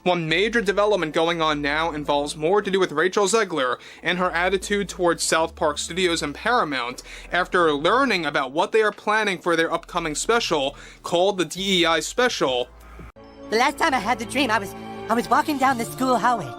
One major development going on now involves more to do with Rachel Zegler and her attitude towards South Park Studios and Paramount after learning about what they are planning for their upcoming special called the DEI Special. The last time I had the dream, I was walking down the school hallway,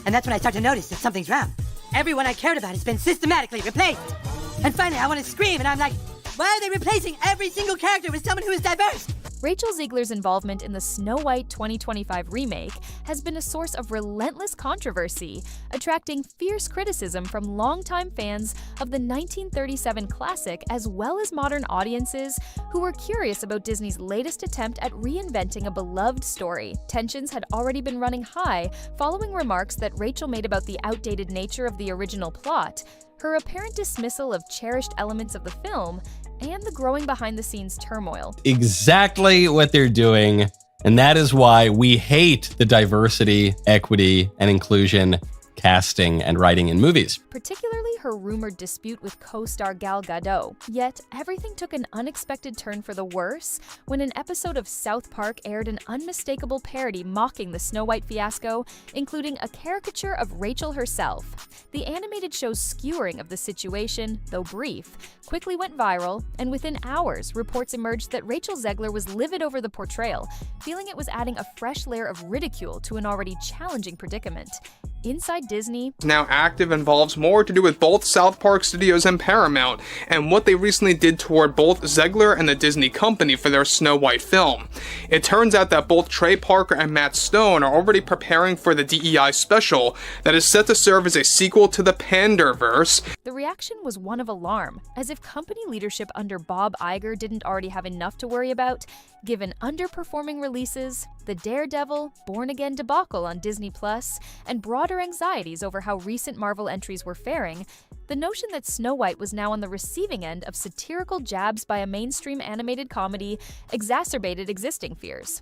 and that's when I started to notice that something's wrong. Everyone I cared about has been systematically replaced. And finally, I want to scream, and I'm like, why are they replacing every single character with someone who is diverse? Rachel Zegler's involvement in the Snow White 2025 remake has been a source of relentless controversy, attracting fierce criticism from longtime fans of the 1937 classic as well as modern audiences who were curious about Disney's latest attempt at reinventing a beloved story. Tensions had already been running high following remarks that Rachel made about the outdated nature of the original plot, her apparent dismissal of cherished elements of the film, and the growing behind-the-scenes turmoil. Exactly what they're doing, and that is why we hate the diversity, equity, and inclusion casting and writing in movies. Particularly her rumored dispute with co-star Gal Gadot. Yet, everything took an unexpected turn for the worse when an episode of South Park aired an unmistakable parody mocking the Snow White fiasco, including a caricature of Rachel herself. The animated show's skewering of the situation, though brief, quickly went viral, and within hours, reports emerged that Rachel Zegler was livid over the portrayal, feeling it was adding a fresh layer of ridicule to an already challenging predicament. Inside Disney, now active involves more to do with both South Park Studios and Paramount, and what they recently did toward both Zegler and the Disney company for their Snow White film. It turns out that both Trey Parker and Matt Stone are already preparing for the DEI special that is set to serve as a sequel to the Panderverse. The reaction was one of alarm, as if company leadership under Bob Iger didn't already have enough to worry about, given underperforming releases, the Daredevil, Born Again debacle on Disney+, and broader anxieties over how recent Marvel entries were faring. The notion that Snow White was now on the receiving end of satirical jabs by a mainstream animated comedy exacerbated existing fears.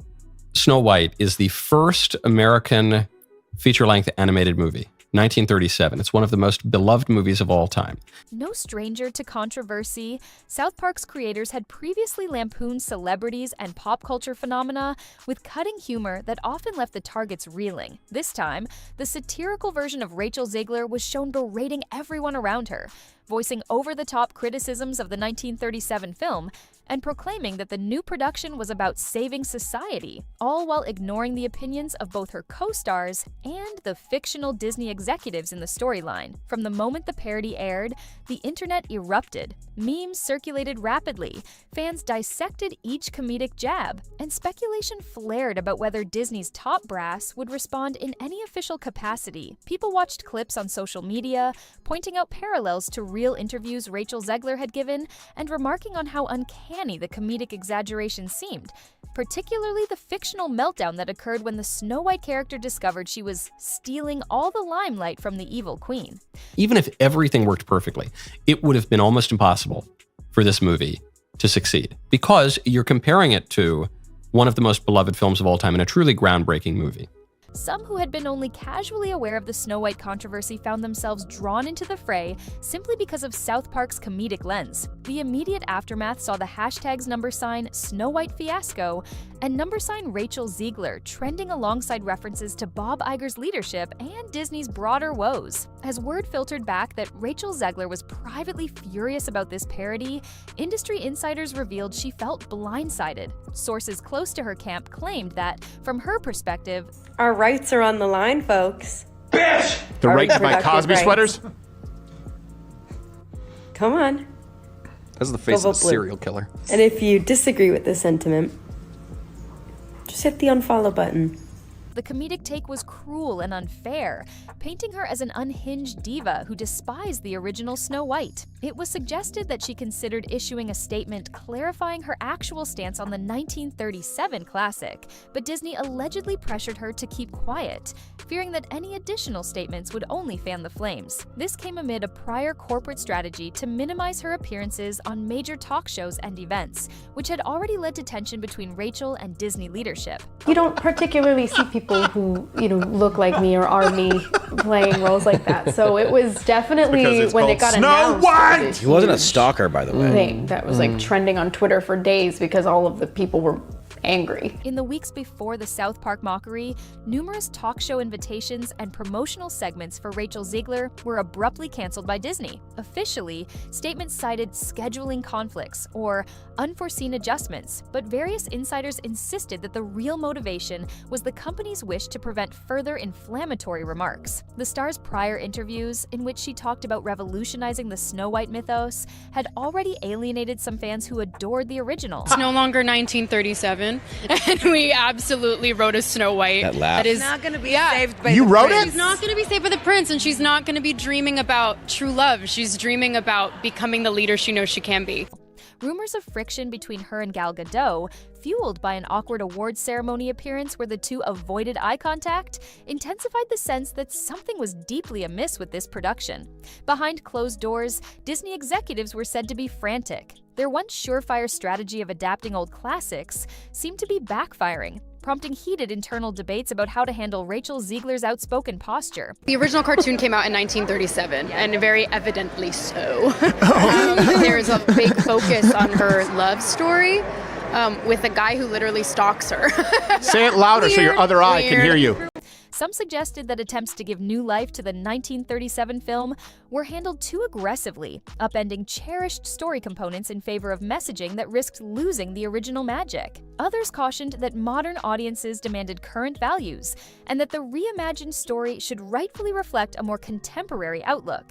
Snow White is the first American feature-length animated movie. 1937. It's one of the most beloved movies of all time. No stranger to controversy, South Park's creators had previously lampooned celebrities and pop culture phenomena with cutting humor that often left the targets reeling. This time, the satirical version of Rachel Zegler was shown berating everyone around her, voicing over-the-top criticisms of the 1937 film, and proclaiming that the new production was about saving society, all while ignoring the opinions of both her co-stars and the fictional Disney executives in the storyline. From the moment the parody aired, the internet erupted. Memes circulated rapidly, fans dissected each comedic jab, and speculation flared about whether Disney's top brass would respond in any official capacity. People watched clips on social media, pointing out parallels to real interviews Rachel Zegler had given, and remarking on how uncanny the comedic exaggeration seemed, particularly the fictional meltdown that occurred when the Snow White character discovered she was stealing all the limelight from the evil queen. Even if everything worked perfectly, it would have been almost impossible for this movie to succeed, because you're comparing it to one of the most beloved films of all time and a truly groundbreaking movie. Some who had been only casually aware of the Snow White controversy found themselves drawn into the fray simply because of South Park's comedic lens. The immediate aftermath saw the hashtags #Snow White Fiasco and #Rachel Zegler trending alongside references to Bob Iger's leadership and Disney's broader woes. As word filtered back that Rachel Zegler was privately furious about this parody, industry insiders revealed she felt blindsided. Sources close to her camp claimed that, from her perspective, our rights are on the line, folks. Bitch! The right to buy Cosby sweaters? Come on. That's the face of a serial killer. And if you disagree with this sentiment, just hit the unfollow button. The comedic take was cruel and unfair, painting her as an unhinged diva who despised the original Snow White. It was suggested that she considered issuing a statement clarifying her actual stance on the 1937 classic, but Disney allegedly pressured her to keep quiet, fearing that any additional statements would only fan the flames. This came amid a prior corporate strategy to minimize her appearances on major talk shows and events, which had already led to tension between Rachel and Disney leadership. You don't particularly see people who, look like me or are me playing roles like that. So it was definitely, when it got announced, he wasn't a stalker, by the way. Thing that was like trending on Twitter for days because all of the people were angry. In the weeks before the South Park mockery, numerous talk show invitations and promotional segments for Rachel Zegler were abruptly canceled by Disney. Officially, statements cited scheduling conflicts or unforeseen adjustments, but various insiders insisted that the real motivation was the company's wish to prevent further inflammatory remarks. The star's prior interviews, in which she talked about revolutionizing the Snow White mythos, had already alienated some fans who adored the original. It's no longer 1937, and we absolutely wrote a Snow White. That laugh. That is not going to be saved by You the wrote prince. it? She's not going to be saved by the prince, and she's not going to be dreaming about true love. She's dreaming about becoming the leader she knows she can be. Rumors of friction between her and Gal Gadot, fueled by an awkward awards ceremony appearance where the two avoided eye contact, intensified the sense that something was deeply amiss with this production. Behind closed doors, Disney executives were said to be frantic. Their once surefire strategy of adapting old classics seemed to be backfiring, prompting heated internal debates about how to handle Rachel Zegler's outspoken posture. The original cartoon came out in 1937, and very evidently so. There's a big focus on her love story with a guy who literally stalks her. Say it louder so your other eye can hear you. Some suggested that attempts to give new life to the 1937 film were handled too aggressively, upending cherished story components in favor of messaging that risked losing the original magic. Others cautioned that modern audiences demanded current values, and that the reimagined story should rightfully reflect a more contemporary outlook.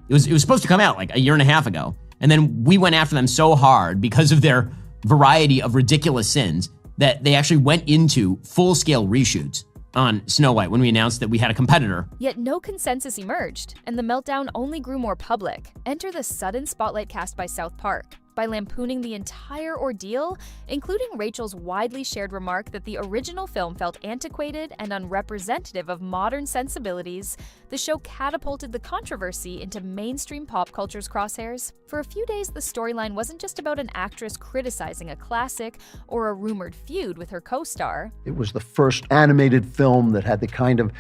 It was supposed to come out like a year and a half ago, and then we went after them so hard because of their variety of ridiculous sins that they actually went into full-scale reshoots on Snow White when we announced that we had a competitor. Yet no consensus emerged, and the meltdown only grew more public. Enter the sudden spotlight cast by South Park. By lampooning the entire ordeal, including Rachel's widely shared remark that the original film felt antiquated and unrepresentative of modern sensibilities, the show catapulted the controversy into mainstream pop culture's crosshairs. For a few days, the storyline wasn't just about an actress criticizing a classic or a rumored feud with her co-star. It was the first animated film that had the kind of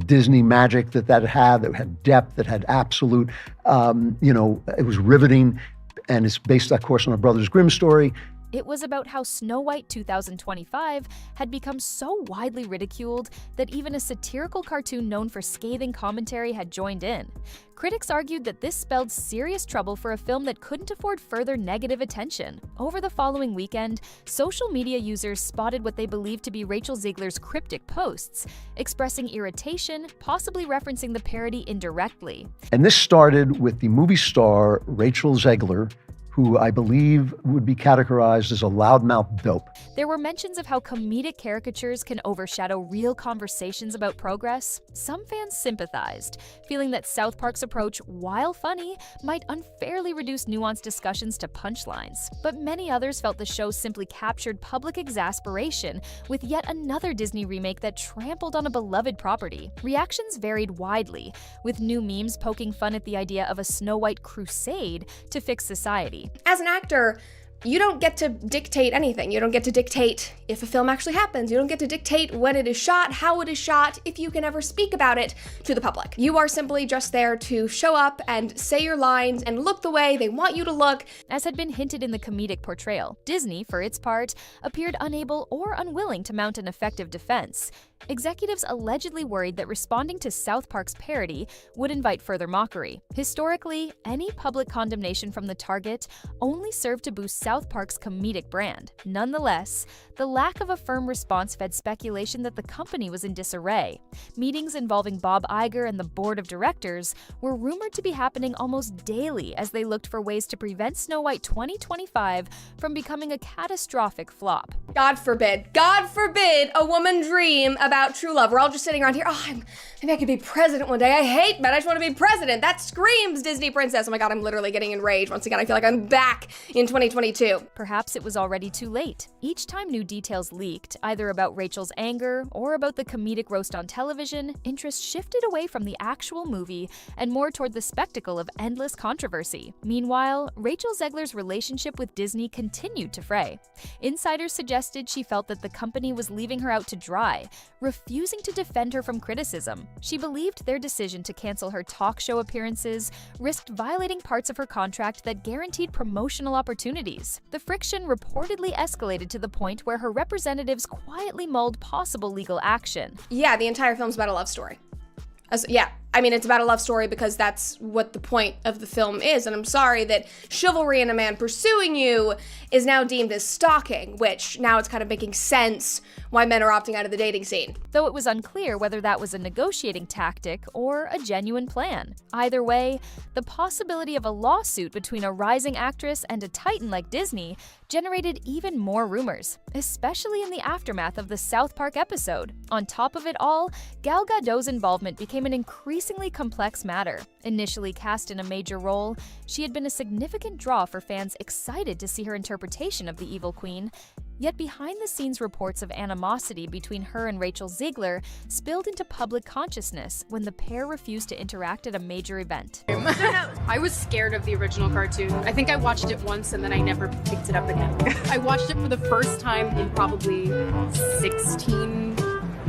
Disney magic that had depth, that had absolute, it was riveting. And it's based, of course, on a Brothers Grimm story. It was about how Snow White 2025 had become so widely ridiculed that even a satirical cartoon known for scathing commentary had joined in. Critics argued that this spelled serious trouble for a film that couldn't afford further negative attention. Over the following weekend, social media users spotted what they believed to be Rachel Zegler's cryptic posts, expressing irritation, possibly referencing the parody indirectly. And this started with the movie star Rachel Zegler, who I believe would be categorized as a loudmouth dope. There were mentions of how comedic caricatures can overshadow real conversations about progress. Some fans sympathized, feeling that South Park's approach, while funny, might unfairly reduce nuanced discussions to punchlines. But many others felt the show simply captured public exasperation with yet another Disney remake that trampled on a beloved property. Reactions varied widely, with new memes poking fun at the idea of a Snow White crusade to fix society. As an actor, you don't get to dictate anything. You don't get to dictate if a film actually happens. You don't get to dictate when it is shot, how it is shot, if you can ever speak about it to the public. You are simply just there to show up and say your lines and look the way they want you to look. As had been hinted in the comedic portrayal, Disney, for its part, appeared unable or unwilling to mount an effective defense. Executives allegedly worried that responding to South Park's parody would invite further mockery. Historically, any public condemnation from the target only served to boost South Park's comedic brand. Nonetheless, the lack of a firm response fed speculation that the company was in disarray. Meetings involving Bob Iger and the board of directors were rumored to be happening almost daily as they looked for ways to prevent Snow White 2025 from becoming a catastrophic flop. God forbid a woman dream about true love. We're all just sitting around here, maybe I could be president one day. I hate men, I just want to be president. That screams Disney princess. Oh my God, I'm literally getting enraged. Once again, I feel like I'm back in 2022. Perhaps it was already too late. Each time new details leaked, either about Rachel's anger or about the comedic roast on television, interest shifted away from the actual movie and more toward the spectacle of endless controversy. Meanwhile, Rachel Zegler's relationship with Disney continued to fray. Insiders suggested she felt that the company was leaving her out to dry, refusing to defend her from criticism. She believed their decision to cancel her talk show appearances risked violating parts of her contract that guaranteed promotional opportunities. The friction reportedly escalated to the point where her representatives quietly mulled possible legal action. Yeah, the entire film's about a love story. Yeah, I mean, it's about a love story because that's what the point of the film is, and I'm sorry that chivalry in a man pursuing you is now deemed as stalking, which now it's kind of making sense why men are opting out of the dating scene. Though it was unclear whether that was a negotiating tactic or a genuine plan. Either way, the possibility of a lawsuit between a rising actress and a titan like Disney generated even more rumors, especially in the aftermath of the South Park episode. On top of it all, Gal Gadot's involvement became an increasingly complex matter. Initially cast in a major role, she had been a significant draw for fans excited to see her interpretation of the Evil Queen. Yet behind-the-scenes reports of animosity between her and Rachel Zegler spilled into public consciousness when the pair refused to interact at a major event. I was scared of the original cartoon. I think I watched it once and then I never picked it up again. I watched it for the first time in probably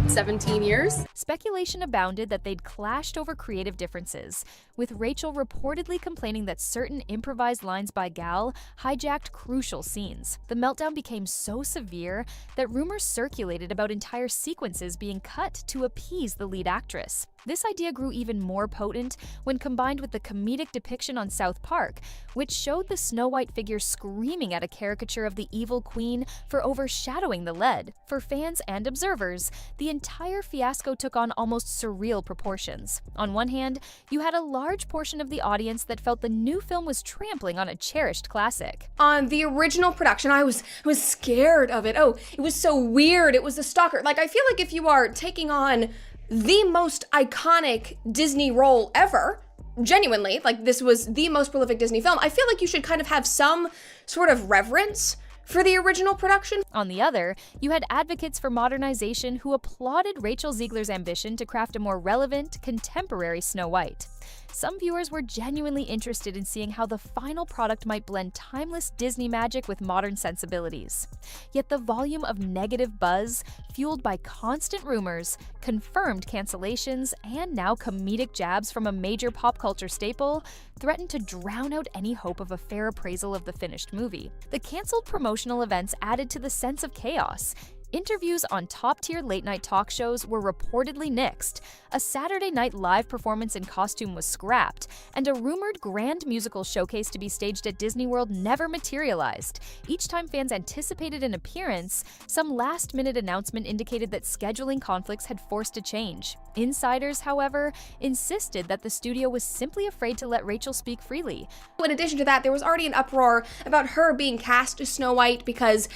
17 years. Speculation abounded that they'd clashed over creative differences, with Rachel reportedly complaining that certain improvised lines by Gal hijacked crucial scenes. The meltdown became so severe that rumors circulated about entire sequences being cut to appease the lead actress. This idea grew even more potent when combined with the comedic depiction on South Park, which showed the Snow White figure screaming at a caricature of the evil queen for overshadowing the lead. For fans and observers, the entire fiasco took on almost surreal proportions. On one hand, you had a large portion of the audience that felt the new film was trampling on a cherished classic. On the original production, I was scared of it. Oh, it was so weird. It was the stalker. Like, I feel like if you are taking on the most iconic Disney role ever, genuinely, like this was the most prolific Disney film, I feel like you should kind of have some sort of reverence for the original production. On the other, you had advocates for modernization who applauded Rachel Zegler's ambition to craft a more relevant, contemporary Snow White. Some viewers were genuinely interested in seeing how the final product might blend timeless Disney magic with modern sensibilities. Yet the volume of negative buzz, fueled by constant rumors, confirmed cancellations, and now comedic jabs from a major pop culture staple, threatened to drown out any hope of a fair appraisal of the finished movie. The canceled promotional events added to the sense of chaos. Interviews on top-tier late-night talk shows were reportedly nixed, a Saturday Night Live performance in costume was scrapped, and a rumored grand musical showcase to be staged at Disney World never materialized. Each time fans anticipated an appearance, some last-minute announcement indicated that scheduling conflicts had forced a change. Insiders, however, insisted that the studio was simply afraid to let Rachel speak freely. In addition to that, there was already an uproar about her being cast as Snow White because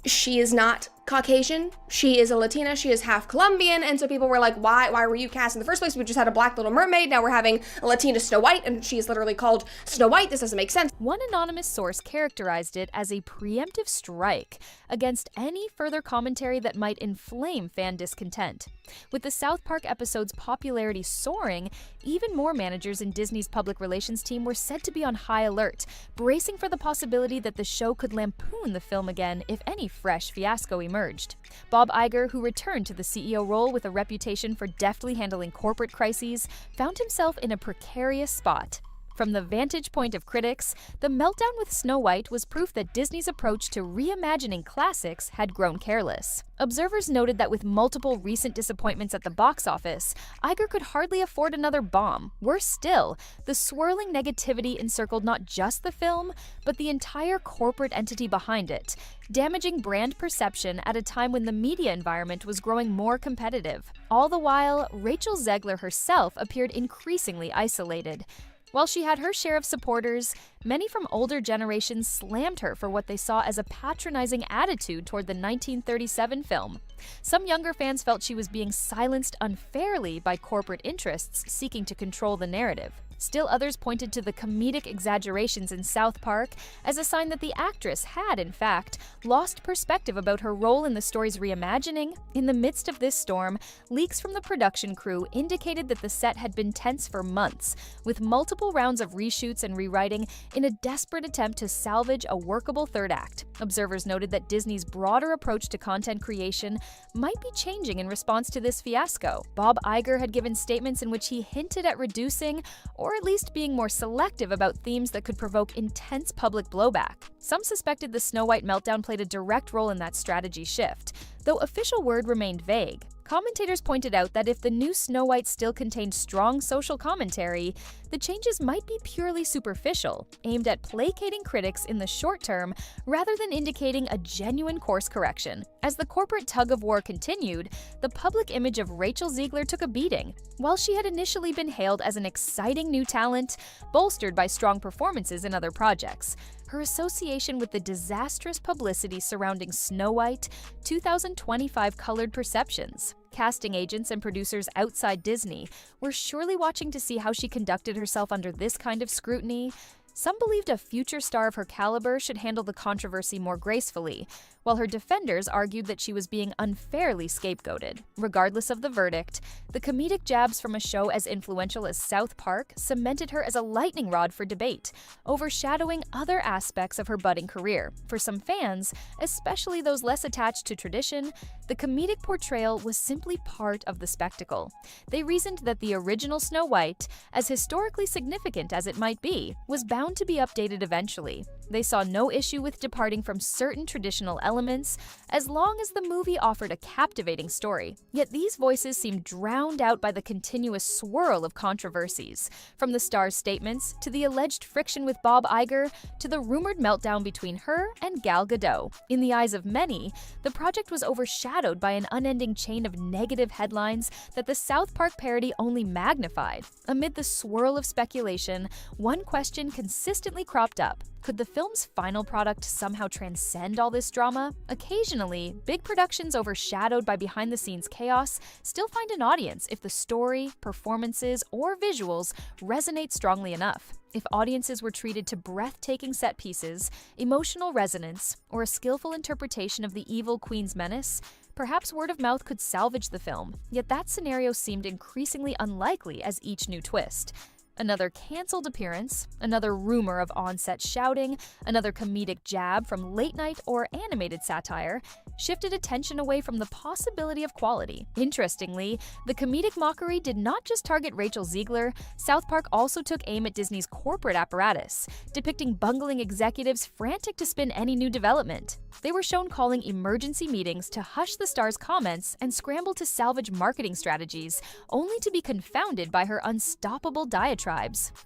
she is not Caucasian, she is a Latina, she is half Colombian, and so people were like, why were you cast in the first place? We just had a black Little Mermaid, now we're having a Latina Snow White, and she is literally called Snow White. This doesn't make sense. One anonymous source characterized it as a preemptive strike against any further commentary that might inflame fan discontent. With the South Park episode's popularity soaring, even more managers in Disney's public relations team were said to be on high alert, bracing for the possibility that the show could lampoon the film again if any fresh fiasco emerged. Bob Iger, who returned to the CEO role with a reputation for deftly handling corporate crises, found himself in a precarious spot. From the vantage point of critics, the meltdown with Snow White was proof that Disney's approach to reimagining classics had grown careless. Observers noted that with multiple recent disappointments at the box office, Iger could hardly afford another bomb. Worse still, the swirling negativity encircled not just the film, but the entire corporate entity behind it, damaging brand perception at a time when the media environment was growing more competitive. All the while, Rachel Zegler herself appeared increasingly isolated. While she had her share of supporters, many from older generations slammed her for what they saw as a patronizing attitude toward the 1937 film. Some younger fans felt she was being silenced unfairly by corporate interests seeking to control the narrative. Still others pointed to the comedic exaggerations in South Park as a sign that the actress had, in fact, lost perspective about her role in the story's reimagining. In the midst of this storm, leaks from the production crew indicated that the set had been tense for months, with multiple rounds of reshoots and rewriting in a desperate attempt to salvage a workable third act. Observers noted that Disney's broader approach to content creation might be changing in response to this fiasco. Bob Iger had given statements in which he hinted at reducing, or at least being more selective about themes that could provoke intense public blowback. Some suspected the Snow White meltdown played a direct role in that strategy shift, though official word remained vague. Commentators pointed out that if the new Snow White still contained strong social commentary, the changes might be purely superficial, aimed at placating critics in the short term rather than indicating a genuine course correction. As the corporate tug-of-war continued, the public image of Rachel Zegler took a beating. While she had initially been hailed as an exciting new talent, bolstered by strong performances in other projects, her association with the disastrous publicity surrounding Snow White 2025 colored perceptions. Casting agents and producers outside Disney were surely watching to see how she conducted herself under this kind of scrutiny. Some believed a future star of her caliber should handle the controversy more gracefully, while her defenders argued that she was being unfairly scapegoated. Regardless of the verdict, the comedic jabs from a show as influential as South Park cemented her as a lightning rod for debate, overshadowing other aspects of her budding career. For some fans, especially those less attached to tradition, the comedic portrayal was simply part of the spectacle. They reasoned that the original Snow White, as historically significant as it might be, was bound to be updated eventually. They saw no issue with departing from certain traditional elements as long as the movie offered a captivating story. Yet these voices seemed drowned out by the continuous swirl of controversies, from the star's statements to the alleged friction with Bob Iger to the rumored meltdown between her and Gal Gadot. In the eyes of many, the project was overshadowed by an unending chain of negative headlines that the South Park parody only magnified. Amid the swirl of speculation, one question consistently cropped up. Could the film's final product somehow transcend all this drama? Occasionally, big productions overshadowed by behind-the-scenes chaos still find an audience if the story, performances, or visuals resonate strongly enough. If audiences were treated to breathtaking set pieces, emotional resonance, or a skillful interpretation of the evil Queen's menace, perhaps word of mouth could salvage the film. Yet that scenario seemed increasingly unlikely as each new twist. Another cancelled appearance, another rumor of on-set shouting, another comedic jab from late-night or animated satire shifted attention away from the possibility of quality. Interestingly, the comedic mockery did not just target Rachel Zegler. South Park also took aim at Disney's corporate apparatus, depicting bungling executives frantic to spin any new development. They were shown calling emergency meetings to hush the star's comments and scramble to salvage marketing strategies, only to be confounded by her unstoppable diatribes.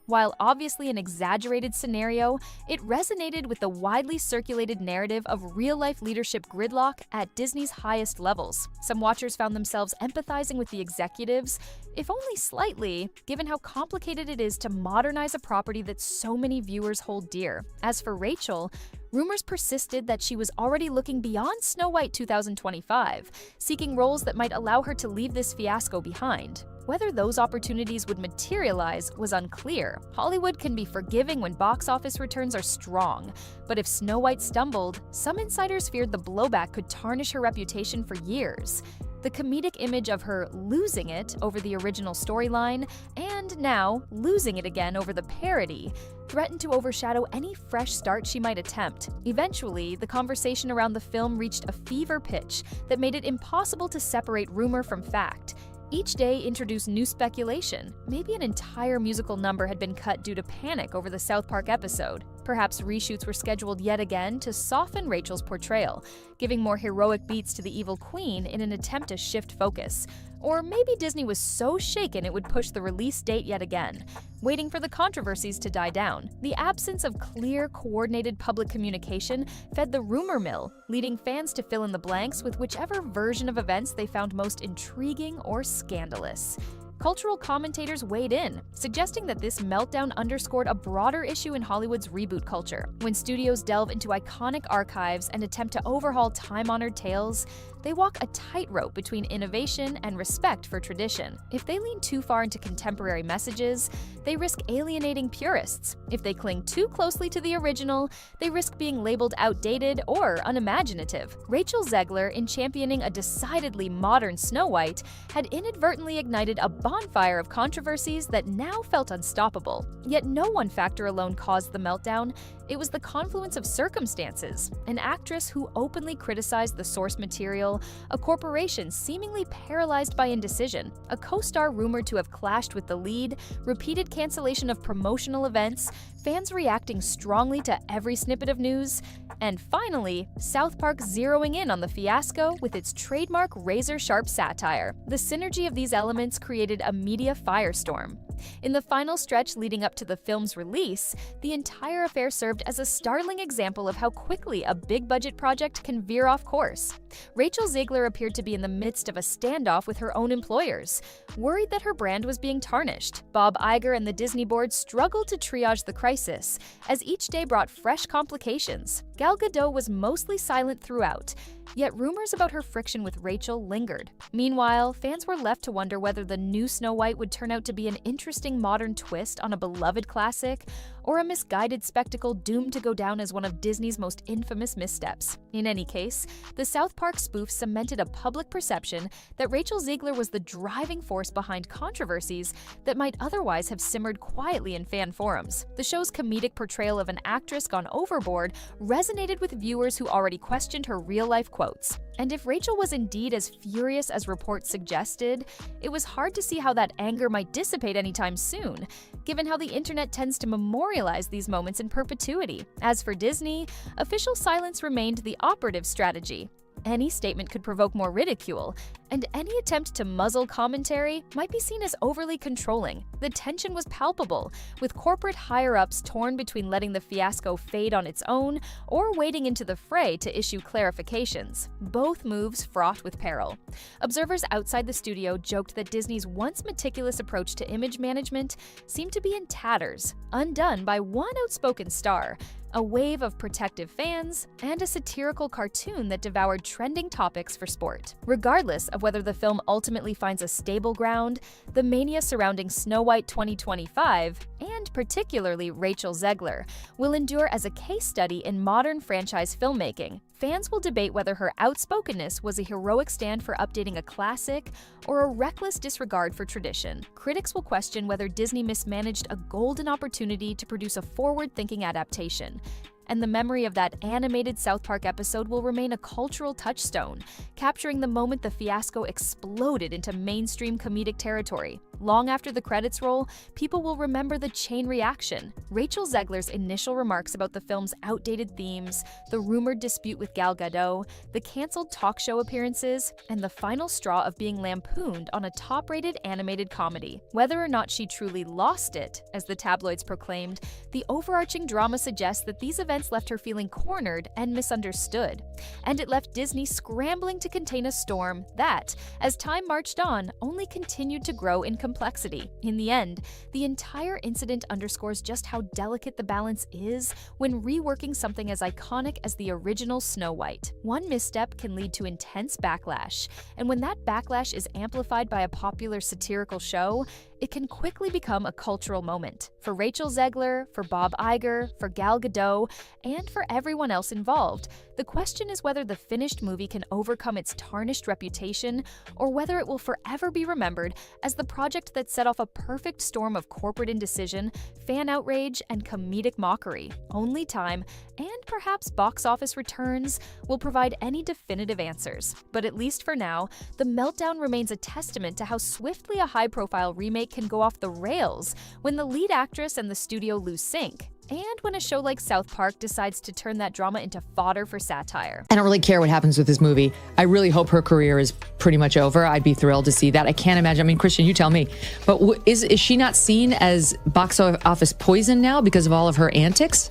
While obviously an exaggerated scenario, it resonated with the widely circulated narrative of real-life leadership gridlock at Disney's highest levels. Some watchers found themselves empathizing with the executives, if only slightly, given how complicated it is to modernize a property that so many viewers hold dear. As for Rachel, rumors persisted that she was already looking beyond Snow White 2025, seeking roles that might allow her to leave this fiasco behind. Whether those opportunities would materialize was unclear. Hollywood can be forgiving when box office returns are strong, but if Snow White stumbled, some insiders feared the blowback could tarnish her reputation for years. The comedic image of her losing it over the original storyline, and now losing it again over the parody, threatened to overshadow any fresh start she might attempt. Eventually, the conversation around the film reached a fever pitch that made it impossible to separate rumor from fact. Each day introduced new speculation. Maybe an entire musical number had been cut due to panic over the South Park episode. Perhaps reshoots were scheduled yet again to soften Rachel's portrayal, giving more heroic beats to the evil queen in an attempt to shift focus. Or maybe Disney was so shaken it would push the release date yet again, waiting for the controversies to die down. The absence of clear, coordinated public communication fed the rumor mill, leading fans to fill in the blanks with whichever version of events they found most intriguing or scandalous. Cultural commentators weighed in, suggesting that this meltdown underscored a broader issue in Hollywood's reboot culture. When studios delve into iconic archives and attempt to overhaul time-honored tales, they they walk a tightrope between innovation and respect for tradition. If they lean too far into contemporary messages, they risk alienating purists. If they cling too closely to the original, they risk being labeled outdated or unimaginative. Rachel Zegler, in championing a decidedly modern Snow White, had inadvertently ignited a bonfire of controversies that now felt unstoppable. Yet no one factor alone caused the meltdown. It was the confluence of circumstances: an actress who openly criticized the source material, a corporation seemingly paralyzed by indecision, a co-star rumored to have clashed with the lead, repeated cancellation of promotional events, fans reacting strongly to every snippet of news, and finally, South Park zeroing in on the fiasco with its trademark razor-sharp satire. The synergy of these elements created a media firestorm. In the final stretch leading up to the film's release, the entire affair served as a startling example of how quickly a big-budget project can veer off course. Rachel Zegler appeared to be in the midst of a standoff with her own employers, worried that her brand was being tarnished. Bob Iger and the Disney board struggled to triage the crisis, as each day brought fresh complications. Gal Gadot was mostly silent throughout, yet rumors about her friction with Rachel lingered. Meanwhile, fans were left to wonder whether the new Snow White would turn out to be an interesting modern twist on a beloved classic, or a misguided spectacle doomed to go down as one of Disney's most infamous missteps. In any case, the South Park spoof cemented a public perception that Rachel Zegler was the driving force behind controversies that might otherwise have simmered quietly in fan forums. The show's comedic portrayal of an actress gone overboard resonated with viewers who already questioned her real-life quotes. And if Rachel was indeed as furious as reports suggested, it was hard to see how that anger might dissipate anytime soon, given how the internet tends to memorialize these moments in perpetuity. As for Disney, official silence remained the operative strategy. Any statement could provoke more ridicule, and any attempt to muzzle commentary might be seen as overly controlling. The tension was palpable, with corporate higher-ups torn between letting the fiasco fade on its own or wading into the fray to issue clarifications, both moves fraught with peril. Observers outside the studio joked that Disney's once meticulous approach to image management seemed to be in tatters, undone by one outspoken star, a wave of protective fans, and a satirical cartoon that devoured trending topics for sport. Regardless of whether the film ultimately finds a stable ground, the mania surrounding Snow White 2025, and particularly Rachel Zegler, will endure as a case study in modern franchise filmmaking. Fans will debate whether her outspokenness was a heroic stand for updating a classic or a reckless disregard for tradition. Critics will question whether Disney mismanaged a golden opportunity to produce a forward-thinking adaptation. And the memory of that animated South Park episode will remain a cultural touchstone, capturing the moment the fiasco exploded into mainstream comedic territory. Long after the credits roll, people will remember the chain reaction. Rachel Zegler's initial remarks about the film's outdated themes, the rumored dispute with Gal Gadot, the canceled talk show appearances, and the final straw of being lampooned on a top-rated animated comedy. Whether or not she truly lost it, as the tabloids proclaimed, the overarching drama suggests that these events left her feeling cornered and misunderstood. And it left Disney scrambling to contain a storm that, as time marched on, only continued to grow in complexity. In the end, the entire incident underscores just how delicate the balance is when reworking something as iconic as the original Snow White. One misstep can lead to intense backlash, and when that backlash is amplified by a popular satirical show, it can quickly become a cultural moment. For Rachel Zegler, for Bob Iger, for Gal Gadot, and for everyone else involved, the question is whether the finished movie can overcome its tarnished reputation, or whether it will forever be remembered as the project that set off a perfect storm of corporate indecision, fan outrage, and comedic mockery. Only time, and perhaps box office returns, will provide any definitive answers. But at least for now, the meltdown remains a testament to how swiftly a high-profile remake can go off the rails when the lead actress and the studio lose sync, and when a show like South Park decides to turn that drama into fodder for satire. I don't really care what happens with this movie. I really hope her career is pretty much over. I'd be thrilled to see that. I can't imagine. I mean, Christian, you tell me. But is she not seen as box office poison now because of all of her antics?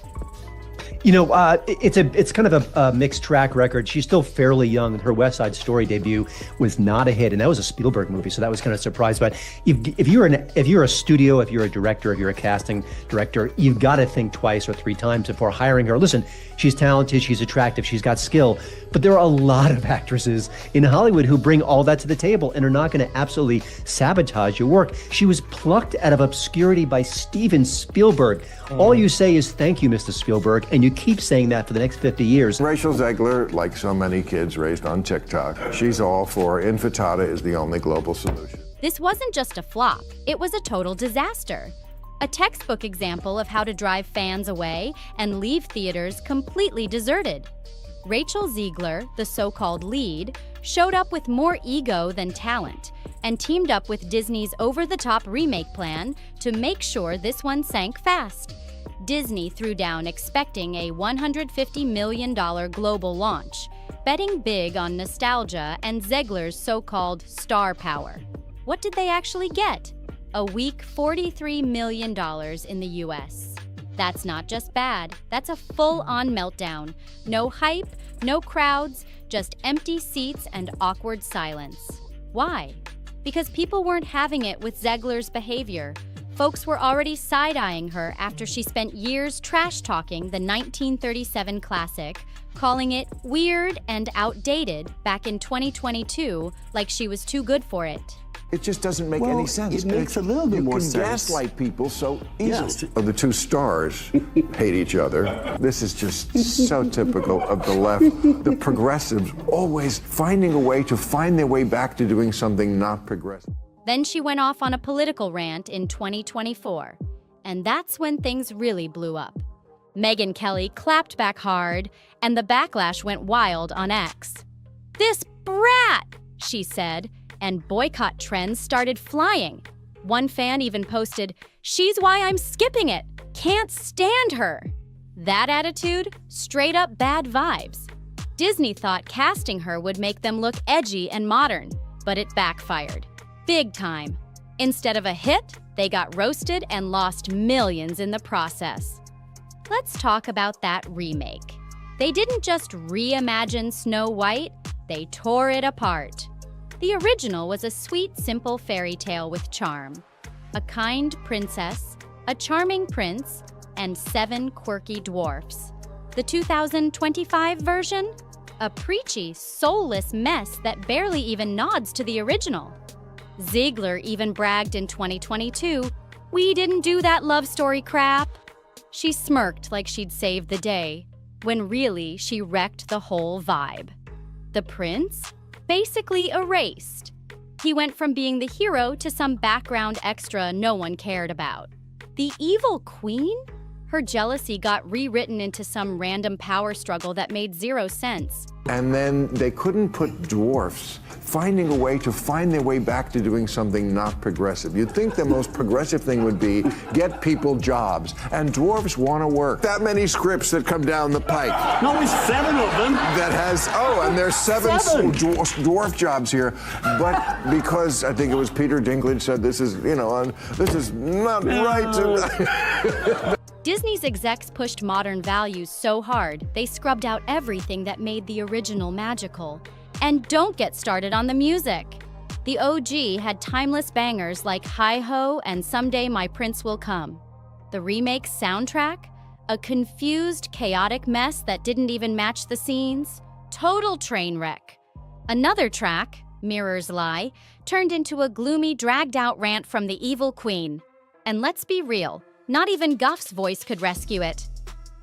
It's kind of a mixed track record. She's still fairly young. Her West Side Story debut was not a hit, and that was a Spielberg movie, so that was kind of a surprise. But if you're a studio, if you're a director, if you're a casting director, you've got to think twice or three times before hiring her. Listen, she's talented, she's attractive, she's got skill, but there are a lot of actresses in Hollywood who bring all that to the table and are not going to absolutely sabotage your work. She was plucked out of obscurity by Steven Spielberg. All you say is thank you, Mr. Spielberg, and you keep saying that for the next 50 years. Rachel Zegler, like so many kids raised on TikTok, she's all for Infitata is the only global solution. This wasn't just a flop, it was a total disaster. A textbook example of how to drive fans away and leave theaters completely deserted. Rachel Zegler, the so-called lead, showed up with more ego than talent and teamed up with Disney's over-the-top remake plan to make sure this one sank fast. Disney threw down expecting a $150 million global launch, betting big on nostalgia and Zegler's so-called star power. What did they actually get? A weak $43 million in the US. That's not just bad, that's a full-on meltdown. No hype, no crowds, just empty seats and awkward silence. Why? Because people weren't having it with Zegler's behavior. Folks were already side-eyeing her after she spent years trash-talking the 1937 classic, calling it weird and outdated back in 2022, like she was too good for it. It just doesn't make any sense. It makes a little bit more sense. You can gaslight people so easily. Yes. The two stars hate each other. This is just so typical of the left. The progressives always finding a way to find their way back to doing something not progressive. Then she went off on a political rant in 2024, and that's when things really blew up. Megyn Kelly clapped back hard, and the backlash went wild on X. "This brat," she said, and boycott trends started flying. One fan even posted, "She's why I'm skipping it. Can't stand her." That attitude, straight up bad vibes. Disney thought casting her would make them look edgy and modern, but it backfired. Big time. Instead of a hit, they got roasted and lost millions in the process. Let's talk about that remake. They didn't just reimagine Snow White, they tore it apart. The original was a sweet, simple fairy tale with charm. A kind princess, a charming prince, and 7 quirky dwarfs. The 2025 version? A preachy, soulless mess that barely even nods to the original. Zegler even bragged in 2022, "We didn't do that love story crap." She smirked like she'd saved the day, when really she wrecked the whole vibe. The prince? Basically erased. He went from being the hero to some background extra no one cared about. The evil queen? Her jealousy got rewritten into some random power struggle that made zero sense. And then they couldn't put dwarfs finding a way to find their way back to doing something not progressive. You'd think the most progressive thing would be get people jobs, and dwarfs want to work. That many scripts that come down the pike. No, there's 7 of them. That has, and there's 7 dwarf jobs here. But because I think it was Peter Dinklage said this is, this is not right. Disney's execs pushed modern values so hard, they scrubbed out everything that made the original magical. And don't get started on the music. The OG had timeless bangers like Hi-Ho and Someday My Prince Will Come. The remake's soundtrack? A confused, chaotic mess that didn't even match the scenes? Total train wreck. Another track, Mirror's Lie, turned into a gloomy, dragged-out rant from the evil queen. And let's be real, not even Guff's voice could rescue it.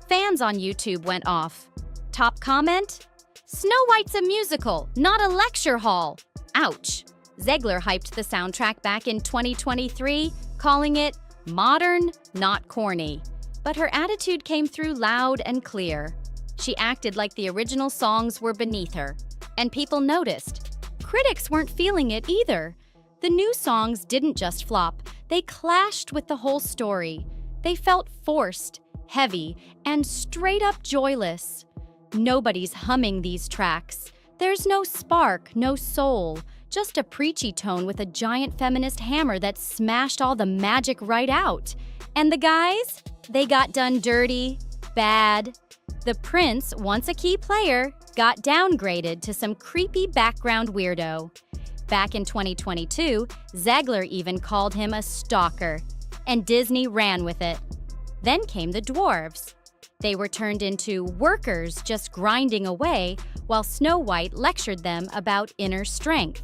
Fans on YouTube went off. Top comment? Snow White's a musical, not a lecture hall. Ouch. Zegler hyped the soundtrack back in 2023, calling it modern, not corny. But her attitude came through loud and clear. She acted like the original songs were beneath her. And people noticed. Critics weren't feeling it either. The new songs didn't just flop, they clashed with the whole story. They felt forced, heavy, and straight up joyless. Nobody's humming these tracks. There's no spark, no soul, just a preachy tone with a giant feminist hammer that smashed all the magic right out. And the guys? They got done dirty, bad, The prince, once a key player, got downgraded to some creepy background weirdo. Back in 2022, Zegler even called him a stalker, and Disney ran with it. Then came the dwarves. They were turned into workers just grinding away while Snow White lectured them about inner strength.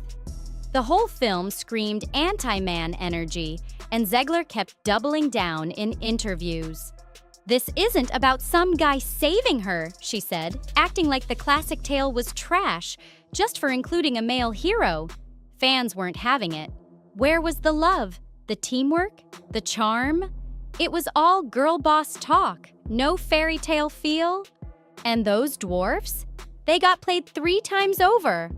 The whole film screamed anti-man energy, and Zegler kept doubling down in interviews. "This isn't about some guy saving her," she said, acting like the classic tale was trash just for including a male hero. Fans weren't having it. Where was the love, the teamwork, the charm? It was all girl boss talk, no fairy tale feel. And those dwarfs? They got played 3 times over.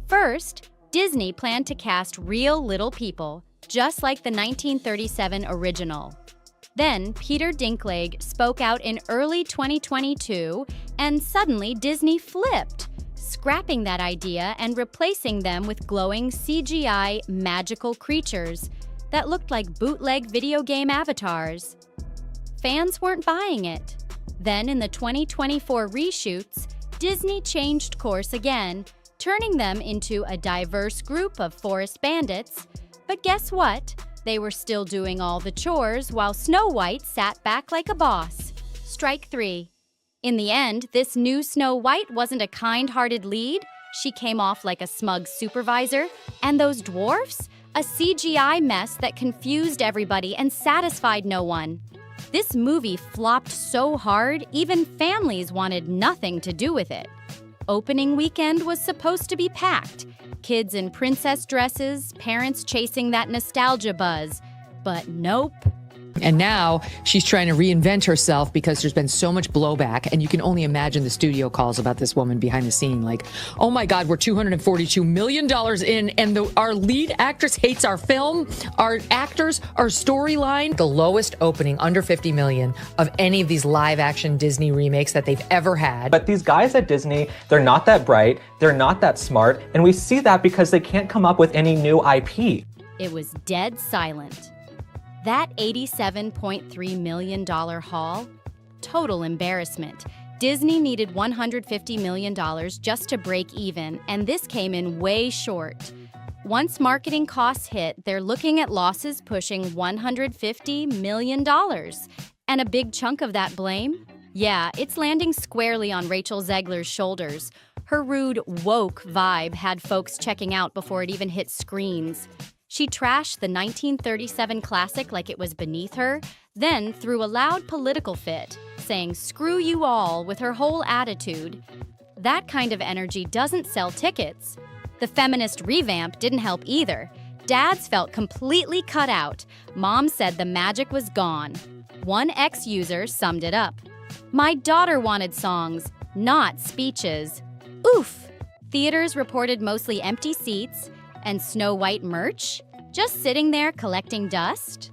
First, Disney planned to cast real little people, just like the 1937 original. Then Peter Dinklage spoke out in early 2022, and suddenly Disney flipped, scrapping that idea and replacing them with glowing CGI magical creatures that looked like bootleg video game avatars. Fans weren't buying it. Then in the 2024 reshoots, Disney changed course again, turning them into a diverse group of forest bandits. But guess what? They were still doing all the chores while Snow White sat back like a boss. Strike 3. In the end, this new Snow White wasn't a kind-hearted lead. She came off like a smug supervisor. And those dwarfs? A CGI mess that confused everybody and satisfied no one. This movie flopped so hard, even families wanted nothing to do with it. Opening weekend was supposed to be packed. Kids in princess dresses, parents chasing that nostalgia buzz. But nope. And now she's trying to reinvent herself because there's been so much blowback. And you can only imagine the studio calls about this woman behind the scene. Like, oh my God, we're $242 million in, and our lead actress hates our film, our actors, our storyline. The lowest opening, under 50 million, of any of these live action Disney remakes that they've ever had. But these guys at Disney, they're not that bright, they're not that smart, and we see that because they can't come up with any new IP. It was dead silent. That $87.3 million haul? Total embarrassment. Disney needed $150 million just to break even, and this came in way short. Once marketing costs hit, they're looking at losses pushing $150 million. And a big chunk of that blame? Yeah, it's landing squarely on Rachel Zegler's shoulders. Her rude, woke vibe had folks checking out before it even hit screens. She trashed the 1937 classic like it was beneath her, then threw a loud political fit, saying "screw you all" with her whole attitude. That kind of energy doesn't sell tickets. The feminist revamp didn't help either. Dads felt completely cut out. Mom said the magic was gone. One ex-user summed it up. "My daughter wanted songs, not speeches." Oof! Theaters reported mostly empty seats, and Snow White merch? Just sitting there collecting dust?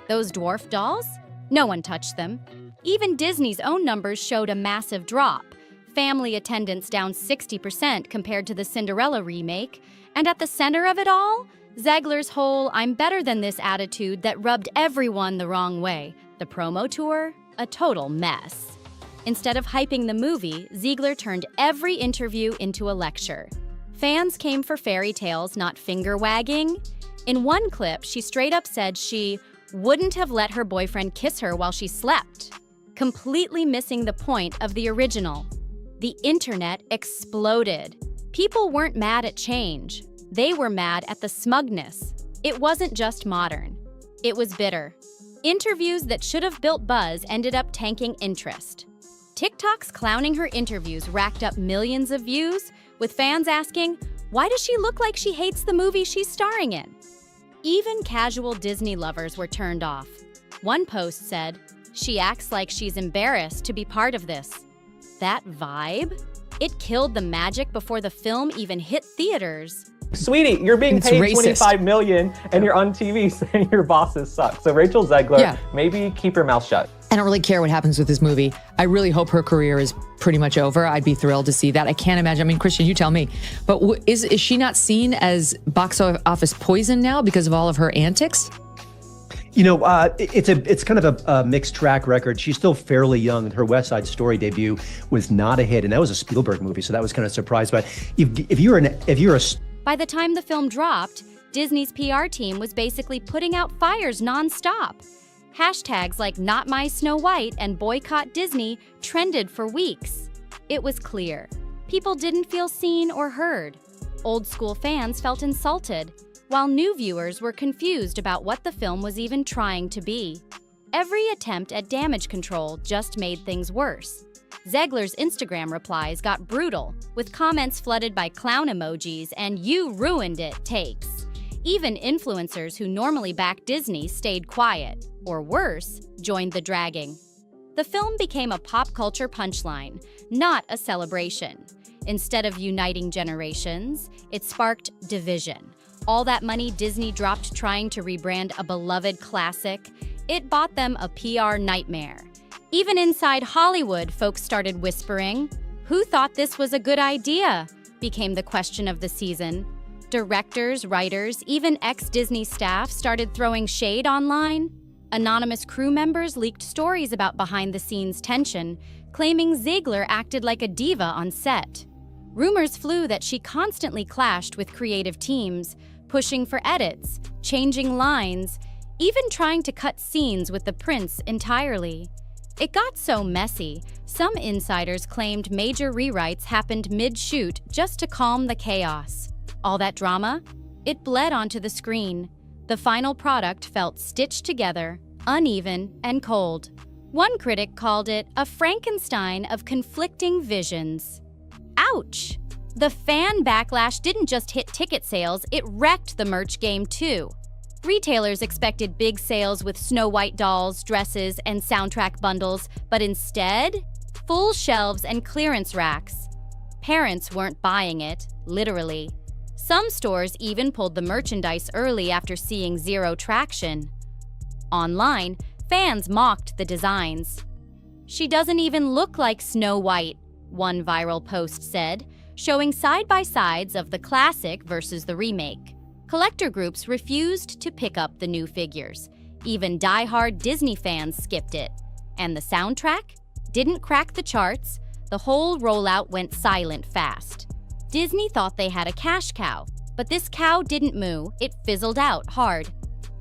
Those dwarf dolls? No one touched them. Even Disney's own numbers showed a massive drop. Family attendance down 60% compared to the Cinderella remake. And at the center of it all, Zegler's whole "I'm better than this" attitude that rubbed everyone the wrong way. The promo tour? A total mess. Instead of hyping the movie, Zegler turned every interview into a lecture. Fans came for fairy tales, not finger-wagging. In one clip, she straight up said she wouldn't have let her boyfriend kiss her while she slept, completely missing the point of the original. The internet exploded. People weren't mad at change. They were mad at the smugness. It wasn't just modern. It was bitter. Interviews that should have built buzz ended up tanking interest. TikToks clowning her interviews racked up millions of views, with fans asking, why does she look like she hates the movie she's starring in? Even casual Disney lovers were turned off. One post said, "She acts like she's embarrassed to be part of this." That vibe? It killed the magic before the film even hit theaters. Sweetie, you're being paid $25 million and you're on TV saying your bosses suck. So Rachel Zegler, maybe keep your mouth shut. I don't really care what happens with this movie. I really hope her career is pretty much over. I'd be thrilled to see that. I can't imagine. I mean, Christian, you tell me. But is she not seen as box office poison now because of all of her antics? It's kind of a mixed track record. She's still fairly young. Her West Side Story debut was not a hit, and that was a Spielberg movie, so that was kind of a surprise. But if you're a By the time the film dropped, Disney's PR team was basically putting out fires nonstop. Hashtags like Not My Snow White and Boycott Disney trended for weeks. It was clear. People didn't feel seen or heard. Old school fans felt insulted, while new viewers were confused about what the film was even trying to be. Every attempt at damage control just made things worse. Zegler's Instagram replies got brutal, with comments flooded by clown emojis and "you ruined it" takes. Even influencers who normally back Disney stayed quiet, or worse, joined the dragging. The film became a pop culture punchline, not a celebration. Instead of uniting generations, it sparked division. All that money Disney dropped trying to rebrand a beloved classic, it bought them a PR nightmare. Even inside Hollywood, folks started whispering, "Who thought this was a good idea?" became the question of the season. Directors, writers, even ex-Disney staff started throwing shade online. Anonymous crew members leaked stories about behind-the-scenes tension, claiming Zegler acted like a diva on set. Rumors flew that she constantly clashed with creative teams, pushing for edits, changing lines, even trying to cut scenes with the prince entirely. It got so messy, some insiders claimed major rewrites happened mid-shoot just to calm the chaos. All that drama? It bled onto the screen. The final product felt stitched together, uneven, and cold. One critic called it a Frankenstein of conflicting visions. Ouch! The fan backlash didn't just hit ticket sales, it wrecked the merch game too. Retailers expected big sales with Snow White dolls, dresses, and soundtrack bundles, but instead, full shelves and clearance racks. Parents weren't buying it, literally. Some stores even pulled the merchandise early after seeing zero traction. Online, fans mocked the designs. "She doesn't even look like Snow White," one viral post said, showing side-by-sides of the classic versus the remake. Collector groups refused to pick up the new figures. Even die-hard Disney fans skipped it. And the soundtrack didn't crack the charts. The whole rollout went silent fast. Disney thought they had a cash cow, but this cow didn't moo, it fizzled out hard.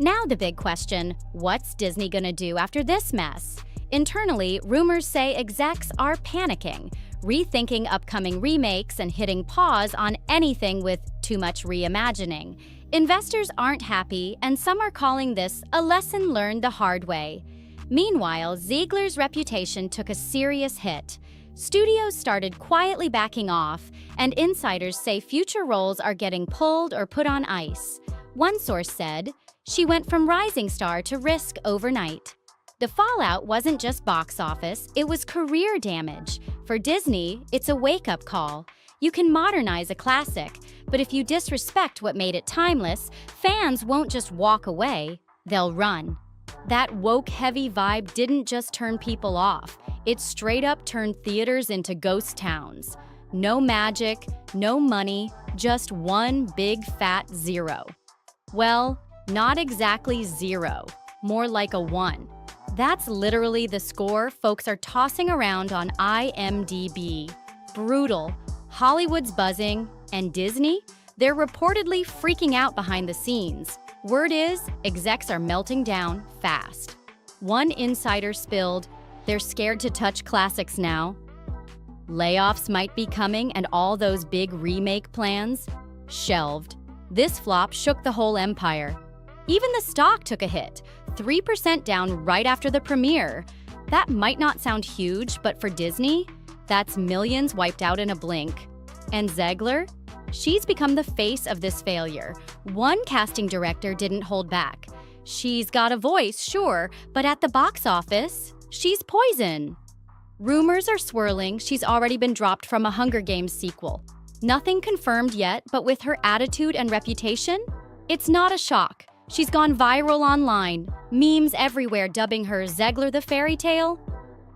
Now the big question, what's Disney gonna do after this mess? Internally, rumors say execs are panicking, rethinking upcoming remakes and hitting pause on anything with too much reimagining. Investors aren't happy, and some are calling this a lesson learned the hard way. Meanwhile, Zegler's reputation took a serious hit. Studios started quietly backing off, and insiders say future roles are getting pulled or put on ice. One source said, "She went from rising star to risk overnight." The fallout wasn't just box office, it was career damage. For Disney, it's a wake-up call. You can modernize a classic, but if you disrespect what made it timeless, fans won't just walk away, they'll run. That woke-heavy vibe didn't just turn people off, it straight up turned theaters into ghost towns. No magic, no money, just one big fat zero. Well, not exactly zero, more like a 1. That's literally the score folks are tossing around on IMDb. Brutal. Hollywood's buzzing, and Disney? They're reportedly freaking out behind the scenes. Word is, execs are melting down fast. One insider spilled, "They're scared to touch classics now." Layoffs might be coming, and all those big remake plans? Shelved. This flop shook the whole empire. Even the stock took a hit, 3% down right after the premiere. That might not sound huge, but for Disney, that's millions wiped out in a blink. And Zegler? She's become the face of this failure. One casting director didn't hold back. She's got a voice, sure, but at the box office, she's poison. Rumors are swirling she's already been dropped from a Hunger Games sequel. Nothing confirmed yet, but with her attitude and reputation, it's not a shock. She's gone viral online, memes everywhere dubbing her Zegler the fairy tale.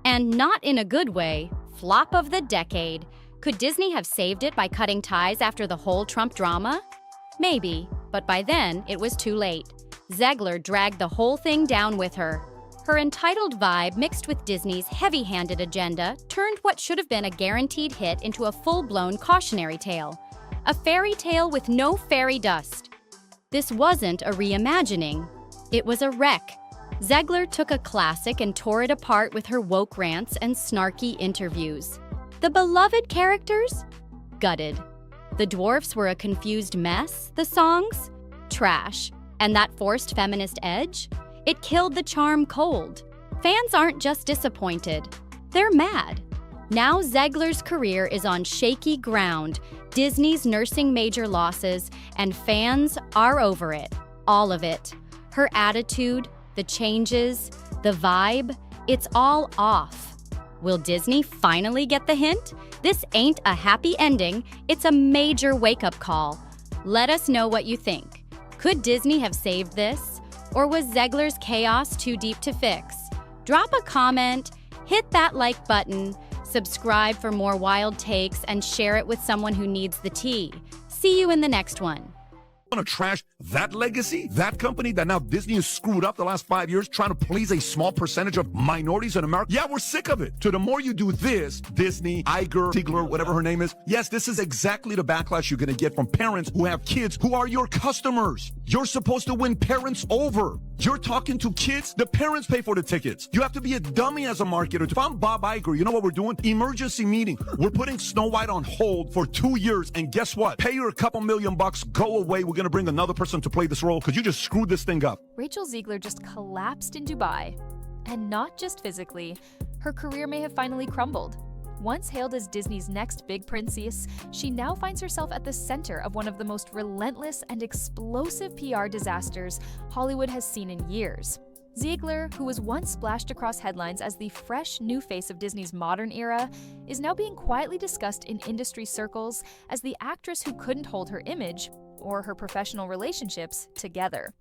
And not in a good way, flop of the decade. Could Disney have saved it by cutting ties after the whole Trump drama? Maybe, but by then, it was too late. Zegler dragged the whole thing down with her. Her entitled vibe mixed with Disney's heavy-handed agenda turned what should have been a guaranteed hit into a full-blown cautionary tale. A fairy tale with no fairy dust. This wasn't a reimagining. It was a wreck. Zegler took a classic and tore it apart with her woke rants and snarky interviews. The beloved characters? Gutted. The dwarfs were a confused mess. The songs? Trash. And that forced feminist edge? It killed the charm cold. Fans aren't just disappointed. They're mad. Now Zegler's career is on shaky ground. Disney's nursing major losses, and fans are over it. All of it. Her attitude, the changes, the vibe, it's all off. Will Disney finally get the hint? This ain't a happy ending, it's a major wake-up call. Let us know what you think. Could Disney have saved this? Or was Zegler's chaos too deep to fix? Drop a comment, hit that like button, subscribe for more wild takes, and share it with someone who needs the tea. See you in the next one. Want to trash that legacy? That company that now Disney has screwed up the last 5 years trying to please a small percentage of minorities in America? Yeah, we're sick of it. So the more you do this, Disney, Iger, Zegler, whatever her name is, yes, this is exactly the backlash you're going to get from parents who have kids who are your customers. You're supposed to win parents over. You're talking to kids, the parents pay for the tickets. You have to be a dummy as a marketer. If I'm Bob Iger, you know what we're doing? Emergency meeting. We're putting Snow White on hold for 2 years, and guess what? Pay her a couple $1,000,000, go away. We're going to bring another person to play this role because you just screwed this thing up. Rachel Zegler just collapsed in Dubai. And not just physically, her career may have finally crumbled. Once hailed as Disney's next big princess, she now finds herself at the center of one of the most relentless and explosive PR disasters Hollywood has seen in years. Zegler, who was once splashed across headlines as the fresh new face of Disney's modern era, is now being quietly discussed in industry circles as the actress who couldn't hold her image or her professional relationships together.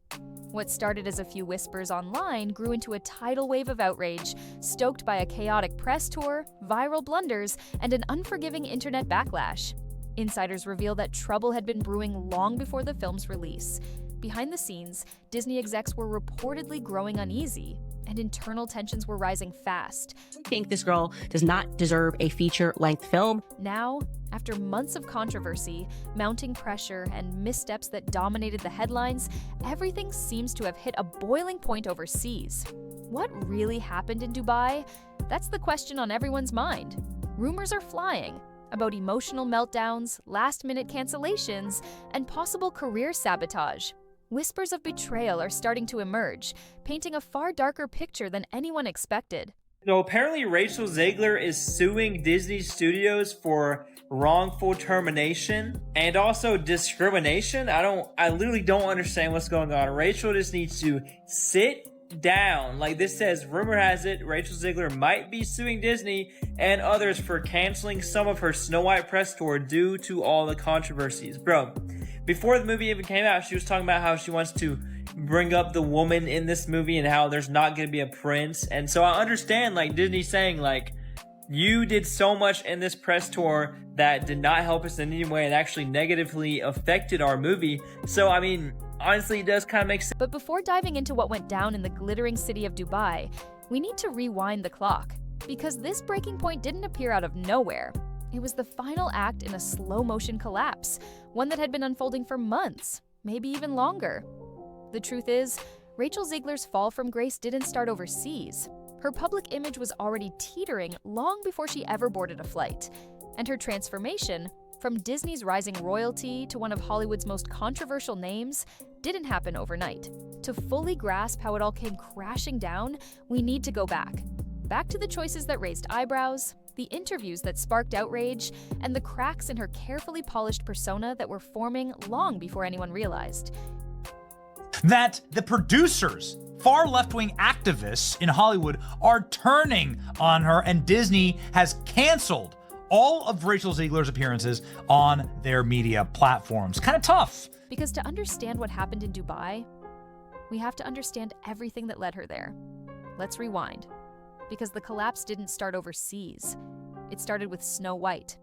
What started as a few whispers online grew into a tidal wave of outrage, stoked by a chaotic press tour, viral blunders, and an unforgiving internet backlash. Insiders reveal that trouble had been brewing long before the film's release. Behind the scenes, Disney execs were reportedly growing uneasy, and internal tensions were rising fast. I think this girl does not deserve a feature-length film. Now, after months of controversy, mounting pressure, and missteps that dominated the headlines, everything seems to have hit a boiling point overseas. What really happened in Dubai? That's the question on everyone's mind. Rumors are flying about emotional meltdowns, last-minute cancellations, and possible career sabotage. Whispers of betrayal are starting to emerge, painting a far darker picture than anyone expected. So apparently Rachel Zegler is suing Disney Studios for wrongful termination and also discrimination. I literally don't understand what's going on. Rachel just needs to sit down. Like this says, rumor has it, Rachel Zegler might be suing Disney and others for canceling some of her Snow White press tour due to all the controversies. Bro, before the movie even came out, she was talking about how she wants to bring up the woman in this movie and how there's not going to be a prince. And so I understand like Disney saying like, you did so much in this press tour that did not help us in any way and actually negatively affected our movie. So I mean, honestly, it does kind of make sense. But before diving into what went down in the glittering city of Dubai, we need to rewind the clock, because this breaking point didn't appear out of nowhere. It was the final act in a slow-motion collapse, one that had been unfolding for months, maybe even longer. The truth is, Rachel Zegler's fall from grace didn't start overseas. Her public image was already teetering long before she ever boarded a flight, and her transformation, from Disney's rising royalty to one of Hollywood's most controversial names, didn't happen overnight. To fully grasp how it all came crashing down, we need to go back. Back to the choices that raised eyebrows, the interviews that sparked outrage, and the cracks in her carefully polished persona that were forming long before anyone realized. That the producers, far left-wing activists in Hollywood, are turning on her, and Disney has canceled all of Rachel Zegler's appearances on their media platforms. Kind of tough. Because to understand what happened in Dubai, we have to understand everything that led her there. Let's rewind. Because the collapse didn't start overseas. It started with Snow White.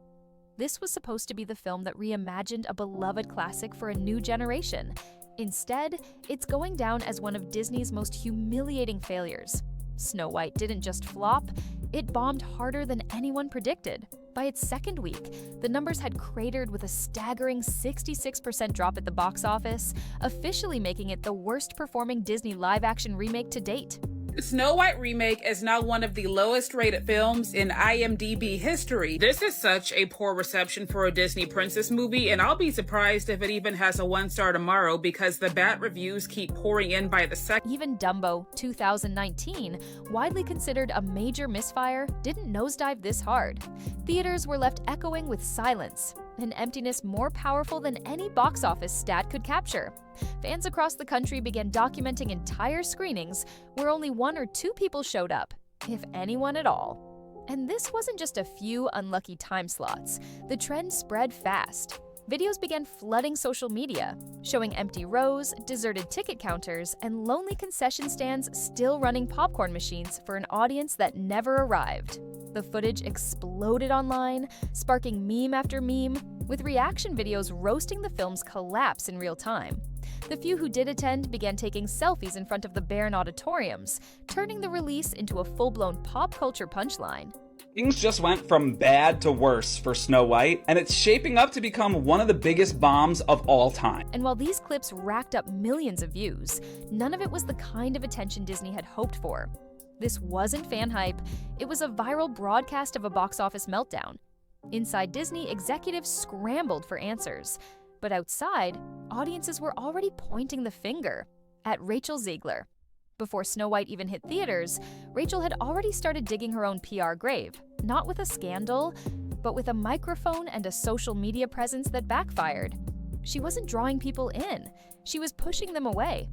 This was supposed to be the film that reimagined a beloved classic for a new generation. Instead, it's going down as one of Disney's most humiliating failures. Snow White didn't just flop, it bombed harder than anyone predicted. By its second week, the numbers had cratered with a staggering 66% drop at the box office, officially making it the worst-performing Disney live-action remake to date. Snow White remake is now one of the lowest rated films in IMDb history. This is such a poor reception for a Disney princess movie, and I'll be surprised if it even has a 1-star tomorrow because the bad reviews keep pouring in by the second. Even Dumbo 2019, widely considered a major misfire, didn't nosedive this hard. Theaters were left echoing with silence, an emptiness more powerful than any box office stat could capture. Fans across the country began documenting entire screenings where only 1 or 2 people showed up, if anyone at all. And this wasn't just a few unlucky time slots. The trend spread fast. Videos began flooding social media, showing empty rows, deserted ticket counters, and lonely concession stands still running popcorn machines for an audience that never arrived. The footage exploded online, sparking meme after meme, with reaction videos roasting the film's collapse in real time. The few who did attend began taking selfies in front of the barren auditoriums, turning the release into a full-blown pop culture punchline. Things just went from bad to worse for Snow White, and it's shaping up to become one of the biggest bombs of all time. And while these clips racked up millions of views, none of it was the kind of attention Disney had hoped for. This wasn't fan hype, it was a viral broadcast of a box office meltdown. Inside Disney, executives scrambled for answers. But outside, audiences were already pointing the finger at Rachel Zegler. Before Snow White even hit theaters, Rachel had already started digging her own PR grave, not with a scandal, but with a microphone and a social media presence that backfired. She wasn't drawing people in, she was pushing them away.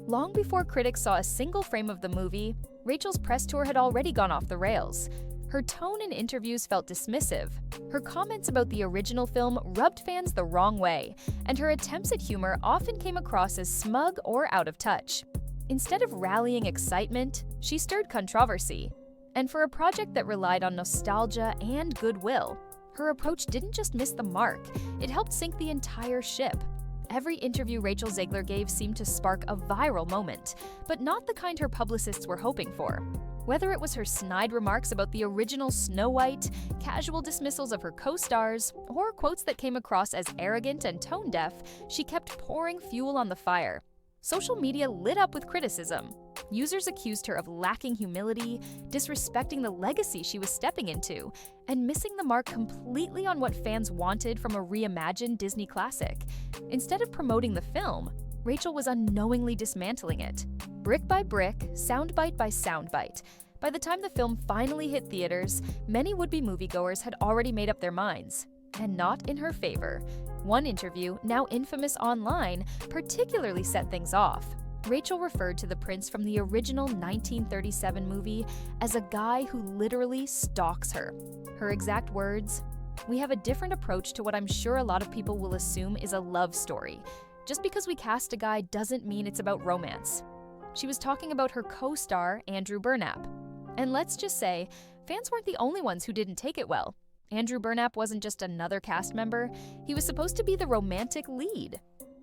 Long before critics saw a single frame of the movie, Rachel's press tour had already gone off the rails. Her tone in interviews felt dismissive. Her comments about the original film rubbed fans the wrong way, and her attempts at humor often came across as smug or out of touch. Instead of rallying excitement, she stirred controversy. And for a project that relied on nostalgia and goodwill, her approach didn't just miss the mark, it helped sink the entire ship. Every interview Rachel Zegler gave seemed to spark a viral moment, but not the kind her publicists were hoping for. Whether it was her snide remarks about the original Snow White, casual dismissals of her co-stars, or quotes that came across as arrogant and tone-deaf, she kept pouring fuel on the fire. Social media lit up with criticism. Users accused her of lacking humility, disrespecting the legacy she was stepping into, and missing the mark completely on what fans wanted from a reimagined Disney classic. Instead of promoting the film, Rachel was unknowingly dismantling it. Brick by brick, soundbite by soundbite. By the time the film finally hit theaters, many would-be moviegoers had already made up their minds. And not in her favor. One interview, now infamous online, particularly set things off. Rachel referred to the prince from the original 1937 movie as a guy who literally stalks her. Her exact words, "We have a different approach to what I'm sure a lot of people will assume is a love story. Just because we cast a guy doesn't mean it's about romance." She was talking about her co-star, Andrew Burnap. And let's just say, fans weren't the only ones who didn't take it well. Andrew Burnap wasn't just another cast member, he was supposed to be the romantic lead.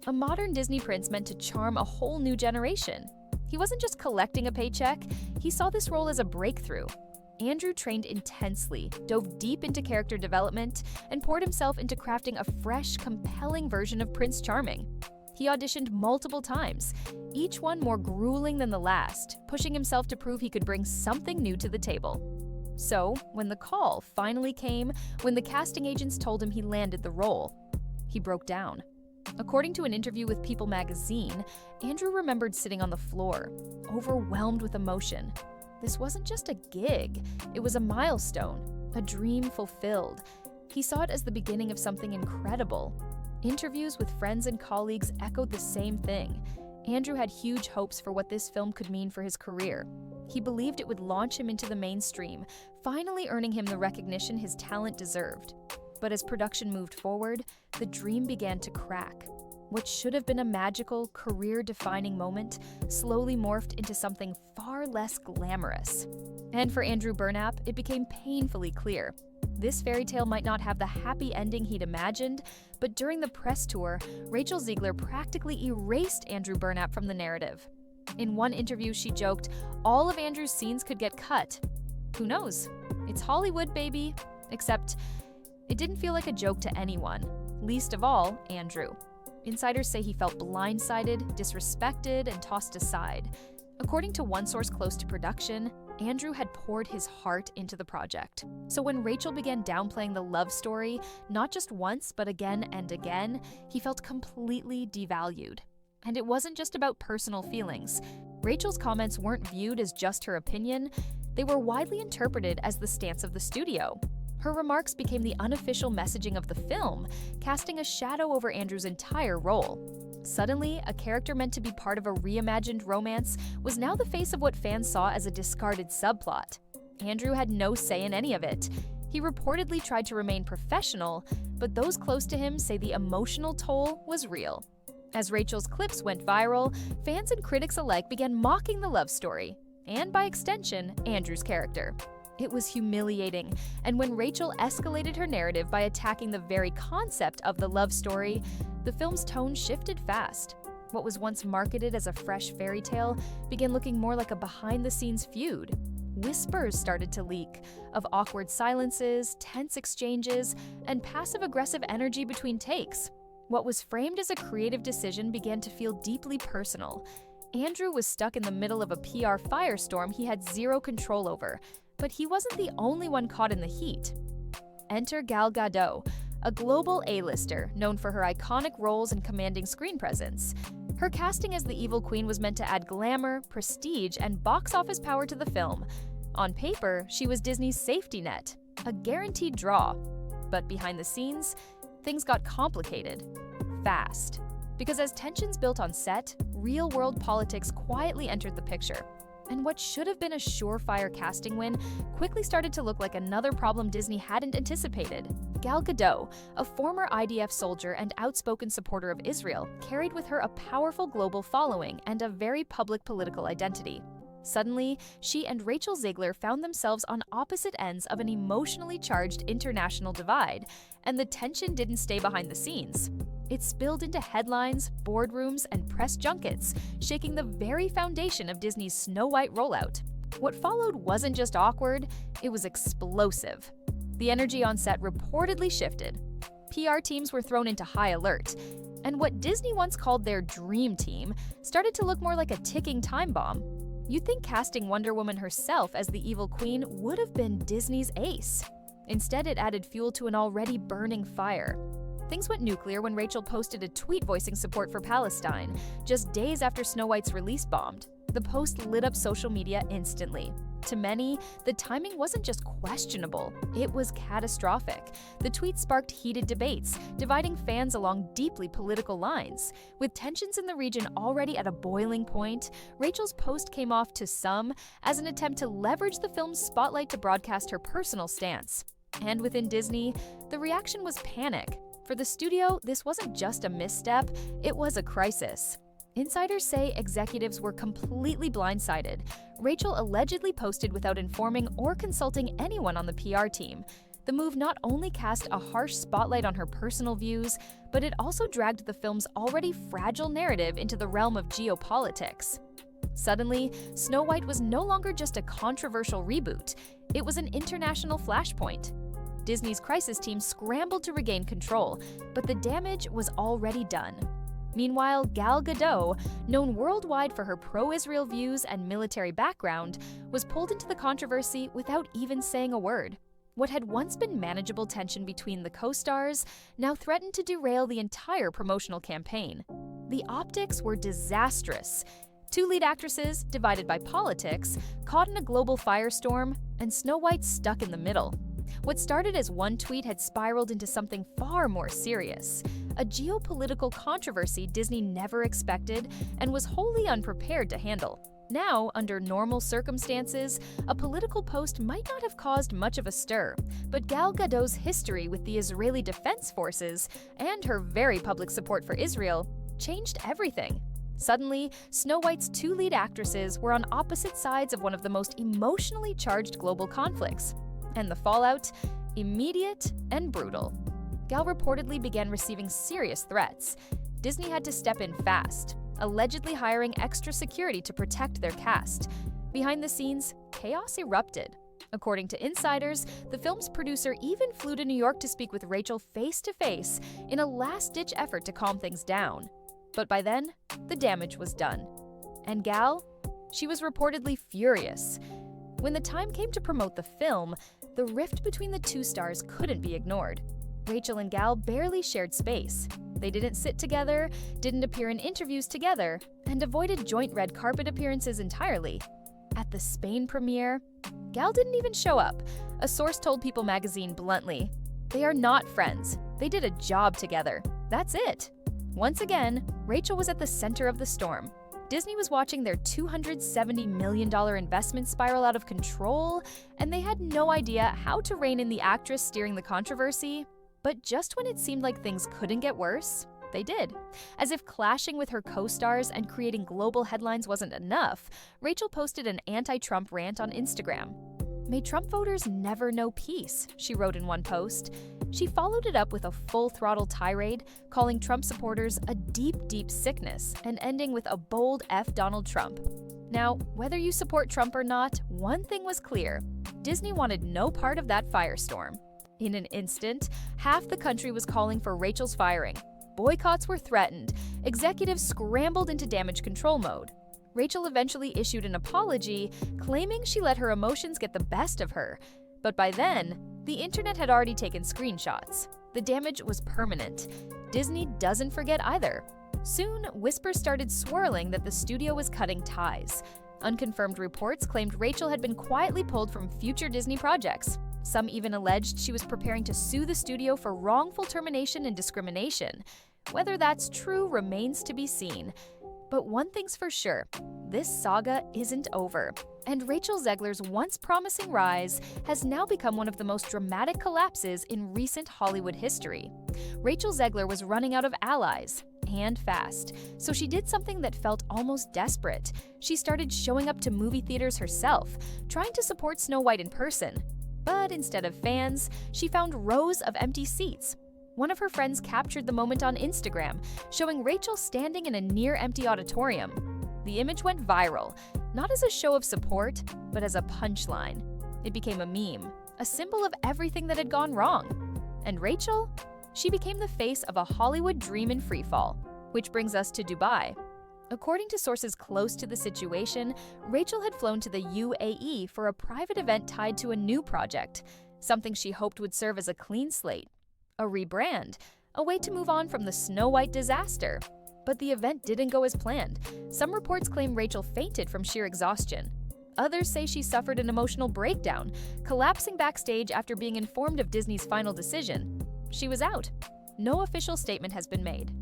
A modern Disney prince meant to charm a whole new generation. He wasn't just collecting a paycheck, he saw this role as a breakthrough. Andrew trained intensely, dove deep into character development, and poured himself into crafting a fresh, compelling version of Prince Charming. He auditioned multiple times, each one more grueling than the last, pushing himself to prove he could bring something new to the table. So, when the call finally came, when the casting agents told him he landed the role, he broke down. According to an interview with People magazine, Andrew remembered sitting on the floor, overwhelmed with emotion. This wasn't just a gig, it was a milestone, a dream fulfilled. He saw it as the beginning of something incredible. Interviews with friends and colleagues echoed the same thing. Andrew had huge hopes for what this film could mean for his career. He believed it would launch him into the mainstream, finally earning him the recognition his talent deserved. But as production moved forward, the dream began to crack. What should have been a magical, career-defining moment slowly morphed into something far less glamorous. And for Andrew Burnap, it became painfully clear. This fairy tale might not have the happy ending he'd imagined, but during the press tour, Rachel Zegler practically erased Andrew Burnap from the narrative. In one interview, she joked, all of Andrew's scenes could get cut. Who knows? It's Hollywood, baby. Except, it didn't feel like a joke to anyone, least of all, Andrew. Insiders say he felt blindsided, disrespected, and tossed aside. According to one source close to production, Andrew had poured his heart into the project. So when Rachel began downplaying the love story, not just once, but again and again, he felt completely devalued. And it wasn't just about personal feelings. Rachel's comments weren't viewed as just her opinion, they were widely interpreted as the stance of the studio. Her remarks became the unofficial messaging of the film, casting a shadow over Andrew's entire role. Suddenly, a character meant to be part of a reimagined romance was now the face of what fans saw as a discarded subplot. Andrew had no say in any of it. He reportedly tried to remain professional, but those close to him say the emotional toll was real. As Rachel's clips went viral, fans and critics alike began mocking the love story, and by extension, Andrew's character. It was humiliating, and when Rachel escalated her narrative by attacking the very concept of the love story, the film's tone shifted fast. What was once marketed as a fresh fairy tale began looking more like a behind-the-scenes feud. Whispers started to leak of awkward silences, tense exchanges, and passive-aggressive energy between takes. What was framed as a creative decision began to feel deeply personal. Andrew was stuck in the middle of a PR firestorm he had zero control over, but he wasn't the only one caught in the heat. Enter Gal Gadot, a global A-lister known for her iconic roles and commanding screen presence. Her casting as the evil queen was meant to add glamour, prestige, and box office power to the film. On paper, she was Disney's safety net, a guaranteed draw. But behind the scenes, things got complicated, fast. Because as tensions built on set, real-world politics quietly entered the picture. And what should have been a surefire casting win quickly started to look like another problem Disney hadn't anticipated. Gal Gadot, a former IDF soldier and outspoken supporter of Israel, carried with her a powerful global following and a very public political identity. Suddenly, she and Rachel Zegler found themselves on opposite ends of an emotionally charged international divide, and the tension didn't stay behind the scenes. It spilled into headlines, boardrooms, and press junkets, shaking the very foundation of Disney's Snow White rollout. What followed wasn't just awkward, it was explosive. The energy on set reportedly shifted. PR teams were thrown into high alert, and what Disney once called their dream team started to look more like a ticking time bomb. You'd think casting Wonder Woman herself as the evil queen would have been Disney's ace. Instead, it added fuel to an already burning fire. Things went nuclear when Rachel posted a tweet voicing support for Palestine, just days after Snow White's release bombed. The post lit up social media instantly. To many, the timing wasn't just questionable, it was catastrophic. The tweet sparked heated debates, dividing fans along deeply political lines. With tensions in the region already at a boiling point, Rachel's post came off to some as an attempt to leverage the film's spotlight to broadcast her personal stance. And within Disney, the reaction was panic. For the studio, this wasn't just a misstep, it was a crisis. Insiders say executives were completely blindsided. Rachel allegedly posted without informing or consulting anyone on the PR team. The move not only cast a harsh spotlight on her personal views, but it also dragged the film's already fragile narrative into the realm of geopolitics. Suddenly, Snow White was no longer just a controversial reboot, it was an international flashpoint. Disney's crisis team scrambled to regain control, but the damage was already done. Meanwhile, Gal Gadot, known worldwide for her pro-Israel views and military background, was pulled into the controversy without even saying a word. What had once been manageable tension between the co-stars now threatened to derail the entire promotional campaign. The optics were disastrous. Two lead actresses, divided by politics, caught in a global firestorm, and Snow White stuck in the middle. What started as one tweet had spiraled into something far more serious. A geopolitical controversy Disney never expected and was wholly unprepared to handle. Now, under normal circumstances, a political post might not have caused much of a stir, but Gal Gadot's history with the Israeli Defense Forces and her very public support for Israel changed everything. Suddenly, Snow White's two lead actresses were on opposite sides of one of the most emotionally charged global conflicts. And the fallout? immediate and brutal. Gal reportedly began receiving serious threats. Disney had to step in fast, allegedly hiring extra security to protect their cast. Behind the scenes, chaos erupted. According to insiders, the film's producer even flew to New York to speak with Rachel face-to-face in a last-ditch effort to calm things down. But by then, the damage was done. And Gal? She was reportedly furious. When the time came to promote the film, the rift between the two stars couldn't be ignored. Rachel and Gal barely shared space. They didn't sit together, didn't appear in interviews together, and avoided joint red carpet appearances entirely. At the Spain premiere, Gal didn't even show up. A source told People magazine bluntly, "They are not friends. They did a job together. That's it." Once again, Rachel was at the center of the storm. Disney was watching their $270 million investment spiral out of control, and they had no idea how to rein in the actress steering the controversy. But just when it seemed like things couldn't get worse, they did. As if clashing with her co-stars and creating global headlines wasn't enough, Rachel posted an anti-Trump rant on Instagram. "May Trump voters never know peace," she wrote in one post. She followed it up with a full-throttle tirade, calling Trump supporters a deep, deep sickness and ending with a bold F Donald Trump. Now, whether you support Trump or not, one thing was clear. Disney wanted no part of that firestorm. In an instant, half the country was calling for Rachel's firing. Boycotts were threatened. Executives scrambled into damage control mode. Rachel eventually issued an apology, claiming she let her emotions get the best of her. But by then, the internet had already taken screenshots. The damage was permanent. Disney doesn't forget either. Soon, whispers started swirling that the studio was cutting ties. Unconfirmed reports claimed Rachel had been quietly pulled from future Disney projects. Some even alleged she was preparing to sue the studio for wrongful termination and discrimination. Whether that's true remains to be seen. But one thing's for sure, this saga isn't over. And Rachel Zegler's once promising rise has now become one of the most dramatic collapses in recent Hollywood history. Rachel Zegler was running out of allies, and fast, so she did something that felt almost desperate. She started showing up to movie theaters herself, trying to support Snow White in person. But instead of fans, she found rows of empty seats. One of her friends captured the moment on Instagram, showing Rachel standing in a near-empty auditorium. The image went viral, not as a show of support, but as a punchline. It became a meme, a symbol of everything that had gone wrong. And Rachel? She became the face of a Hollywood dream in freefall, which brings us to Dubai. According to sources close to the situation, Rachel had flown to the UAE for a private event tied to a new project, something she hoped would serve as a clean slate, a rebrand, a way to move on from the Snow White disaster. But the event didn't go as planned. Some reports claim Rachel fainted from sheer exhaustion. Others say she suffered an emotional breakdown, collapsing backstage after being informed of Disney's final decision. She was out. No official statement has been made.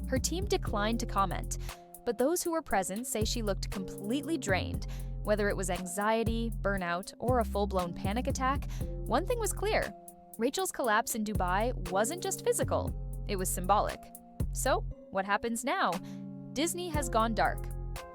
Her team declined to comment, but those who were present say she looked completely drained. Whether it was anxiety, burnout, or a full-blown panic attack, one thing was clear. Rachel's collapse in Dubai wasn't just physical, it was symbolic. So, what happens now? Disney has gone dark.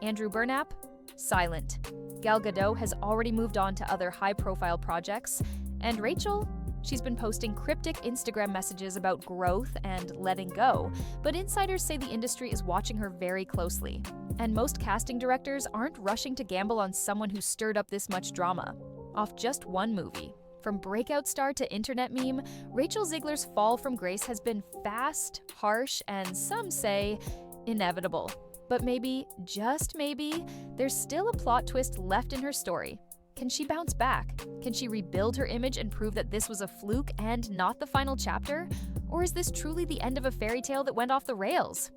Andrew Burnap? Silent. Gal Gadot has already moved on to other high-profile projects. And Rachel? She's been posting cryptic Instagram messages about growth and letting go, but insiders say the industry is watching her very closely. And most casting directors aren't rushing to gamble on someone who stirred up this much drama off just one movie. From breakout star to internet meme, Rachel Zegler's fall from grace has been fast, harsh, and some say inevitable. But maybe, just maybe, there's still a plot twist left in her story. Can she bounce back? Can she rebuild her image and prove that this was a fluke and not the final chapter? Or is this truly the end of a fairy tale that went off the rails?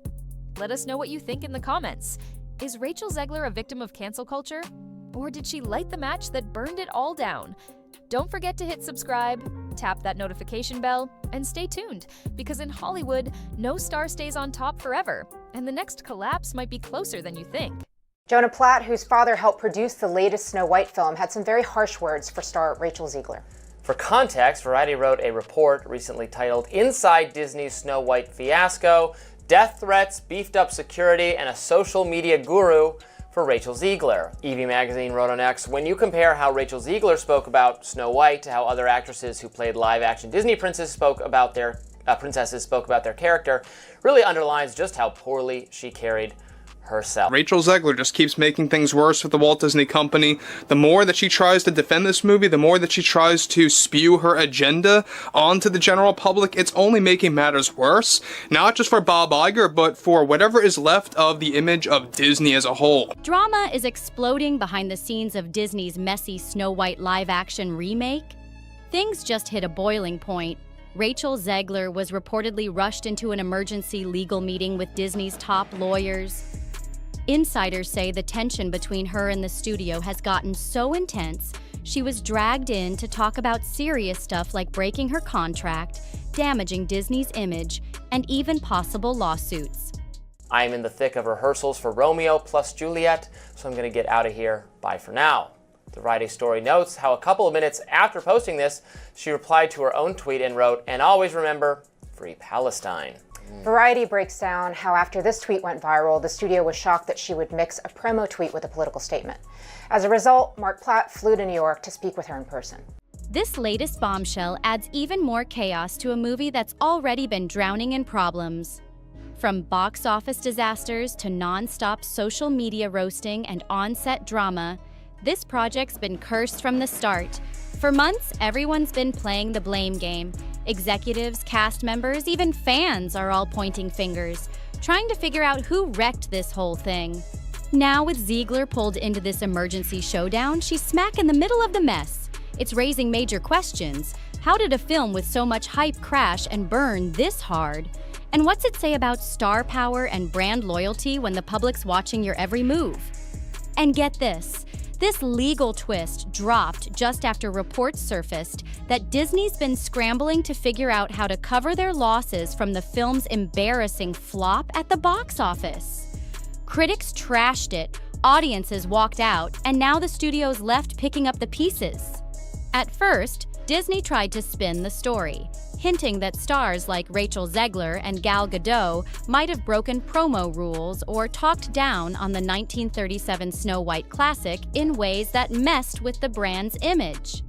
Let us know what you think in the comments. Is Rachel Zegler a victim of cancel culture? Or did she light the match that burned it all down? Don't forget to hit subscribe, tap that notification bell, and stay tuned, because in Hollywood, no star stays on top forever, and the next collapse might be closer than you think. Jonah Platt, whose father helped produce the latest Snow White film, had some very harsh words for star Rachel Zegler. For context, Variety wrote a report recently titled "Inside Disney's Snow White Fiasco: Death Threats, Beefed Up Security, and a Social Media Guru for Rachel Zegler. Evie Magazine wrote on X, when you compare how Rachel Zegler spoke about Snow White to how other actresses who played live-action Disney princesses spoke about their character, really underlines just how poorly she carried herself. Rachel Zegler just keeps making things worse with the Walt Disney Company. The more that she tries to defend this movie, the more that she tries to spew her agenda onto the general public, it's only making matters worse. Not just for Bob Iger, but for whatever is left of the image of Disney as a whole. Drama is exploding behind the scenes of Disney's messy Snow White live-action remake. Things just hit a boiling point. Rachel Zegler was reportedly rushed into an emergency legal meeting with Disney's top lawyers. Insiders say the tension between her and the studio has gotten so intense, she was dragged in to talk about serious stuff like breaking her contract, damaging Disney's image, and even possible lawsuits. I am in the thick of rehearsals for Romeo plus Juliet, so I'm going to get out of here. Bye for now. The Variety story notes how a couple of minutes after posting this, she replied to her own tweet and wrote, "And always remember, free Palestine." Variety breaks down how after this tweet went viral, the studio was shocked that she would mix a promo tweet with a political statement. As a result, Mark Platt flew to New York to speak with her in person. This latest bombshell adds even more chaos to a movie that's already been drowning in problems. From box office disasters to non-stop social media roasting and on-set drama, this project's been cursed from the start. For months, everyone's been playing the blame game. Executives, cast members, even fans are all pointing fingers, trying to figure out who wrecked this whole thing. Now with Zegler pulled into this emergency showdown, she's smack in the middle of the mess. It's raising major questions. How did a film with so much hype crash and burn this hard? And what's it say about star power and brand loyalty when the public's watching your every move? And get this. This legal twist dropped just after reports surfaced that Disney's been scrambling to figure out how to cover their losses from the film's embarrassing flop at the box office. Critics trashed it, audiences walked out, and now the studio's left picking up the pieces. At first, Disney tried to spin the story, hinting that stars like Rachel Zegler and Gal Gadot might have broken promo rules or talked down on the 1937 Snow White classic in ways that messed with the brand's image.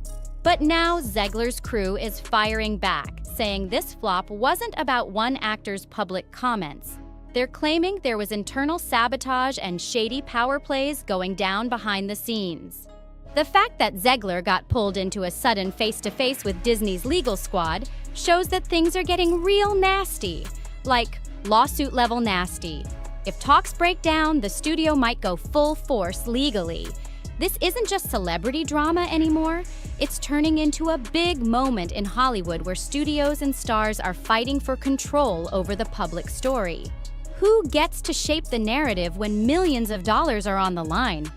But now Zegler's crew is firing back, saying this flop wasn't about one actor's public comments. They're claiming there was internal sabotage and shady power plays going down behind the scenes. The fact that Zegler got pulled into a sudden face-to-face with Disney's legal squad shows that things are getting real nasty, like lawsuit-level nasty. If talks break down, the studio might go full force legally. This isn't just celebrity drama anymore. It's turning into a big moment in Hollywood where studios and stars are fighting for control over the public story. Who gets to shape the narrative when millions of dollars are on the line?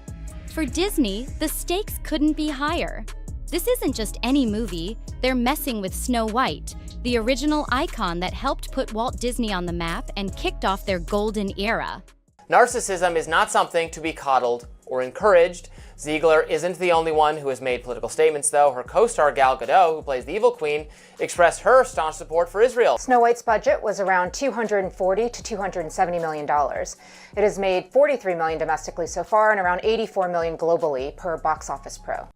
For Disney, the stakes couldn't be higher. This isn't just any movie. They're messing with Snow White, the original icon that helped put Walt Disney on the map and kicked off their golden era. Narcissism is not something to be coddled or encouraged. Zegler isn't the only one who has made political statements, though. Her co-star Gal Gadot, who plays the evil queen, expressed her staunch support for Israel. Snow White's budget was around $240 to $270 million. It has made $43 million domestically so far and around $84 million globally per Box Office Pro.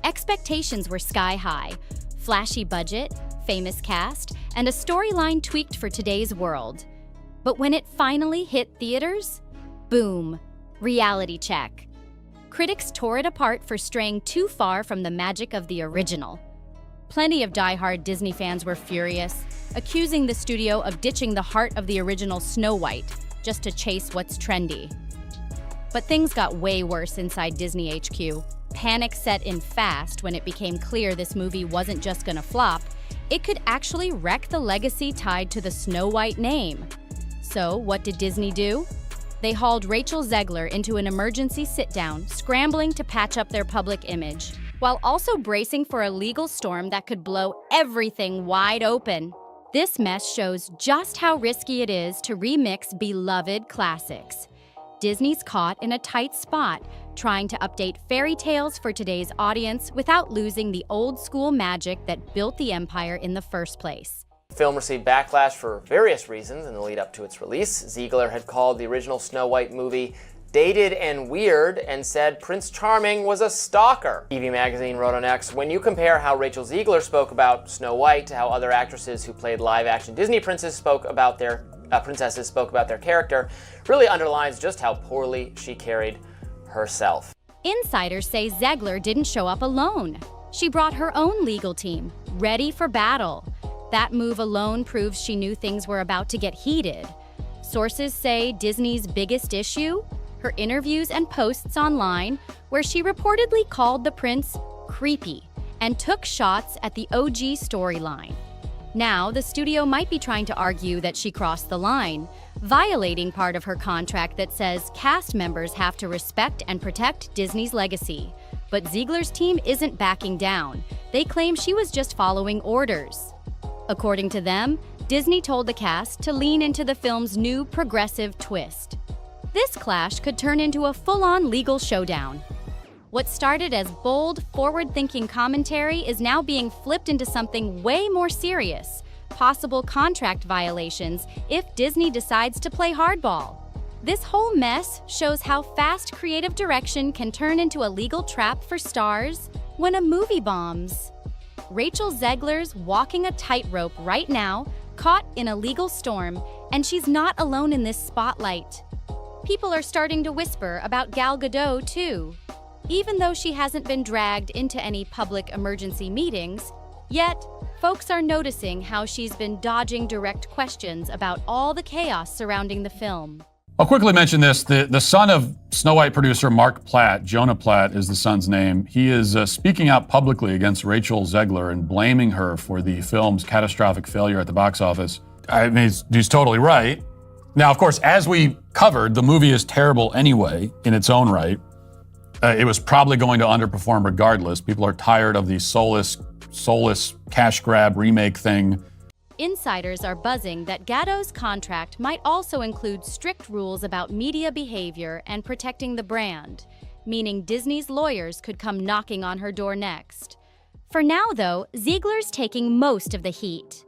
Expectations were sky high. Flashy budget, famous cast, and a storyline tweaked for today's world. But when it finally hit theaters, boom, reality check. Critics tore it apart for straying too far from the magic of the original. Plenty of die-hard Disney fans were furious, accusing the studio of ditching the heart of the original Snow White just to chase what's trendy. But things got way worse inside Disney HQ. Panic set in fast when it became clear this movie wasn't just gonna flop, it could actually wreck the legacy tied to the Snow White name. So what did Disney do? They hauled Rachel Zegler into an emergency sit-down, scrambling to patch up their public image, while also bracing for a legal storm that could blow everything wide open. This mess shows just how risky it is to remix beloved classics. Disney's caught in a tight spot, trying to update fairy tales for today's audience without losing the old-school magic that built the empire in the first place. The film received backlash for various reasons in the lead up to its release. Zegler had called the original Snow White movie dated and weird, and said Prince Charming was a stalker. Evie Magazine wrote on X, when you compare how Rachel Zegler spoke about Snow White to how other actresses who played live-action Disney princesses spoke about their character, really underlines just how poorly she carried herself. Insiders say Zegler didn't show up alone. She brought her own legal team, ready for battle. That move alone proves she knew things were about to get heated. Sources say Disney's biggest issue? Her interviews and posts online, where she reportedly called the prince creepy and took shots at the OG storyline. Now, the studio might be trying to argue that she crossed the line, violating part of her contract that says cast members have to respect and protect Disney's legacy. But Zegler's team isn't backing down. They claim she was just following orders. According to them, Disney told the cast to lean into the film's new progressive twist. This clash could turn into a full-on legal showdown. What started as bold, forward-thinking commentary is now being flipped into something way more serious: possible contract violations if Disney decides to play hardball. This whole mess shows how fast creative direction can turn into a legal trap for stars when a movie bombs. Rachel Zegler's walking a tightrope right now, caught in a legal storm, and she's not alone in this spotlight. People are starting to whisper about Gal Gadot, too. Even though she hasn't been dragged into any public emergency meetings, yet folks are noticing how she's been dodging direct questions about all the chaos surrounding the film. I'll quickly mention this. The son of Snow White producer Mark Platt, Jonah Platt is the son's name, he is speaking out publicly against Rachel Zegler and blaming her for the film's catastrophic failure at the box office. I mean, he's totally right. Now, of course, as we covered, the movie is terrible anyway in its own right. It was probably going to underperform regardless. People are tired of the soulless cash grab remake thing. Insiders are buzzing that Gadot's contract might also include strict rules about media behavior and protecting the brand, meaning Disney's lawyers could come knocking on her door next. For now, though, Zegler's taking most of the heat.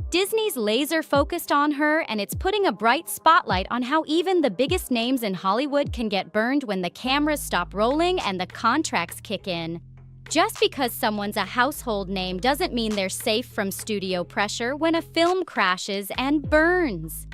Disney's laser-focused on her, and it's putting a bright spotlight on how even the biggest names in Hollywood can get burned when the cameras stop rolling and the contracts kick in. Just because someone's a household name doesn't mean they're safe from studio pressure when a film crashes and burns.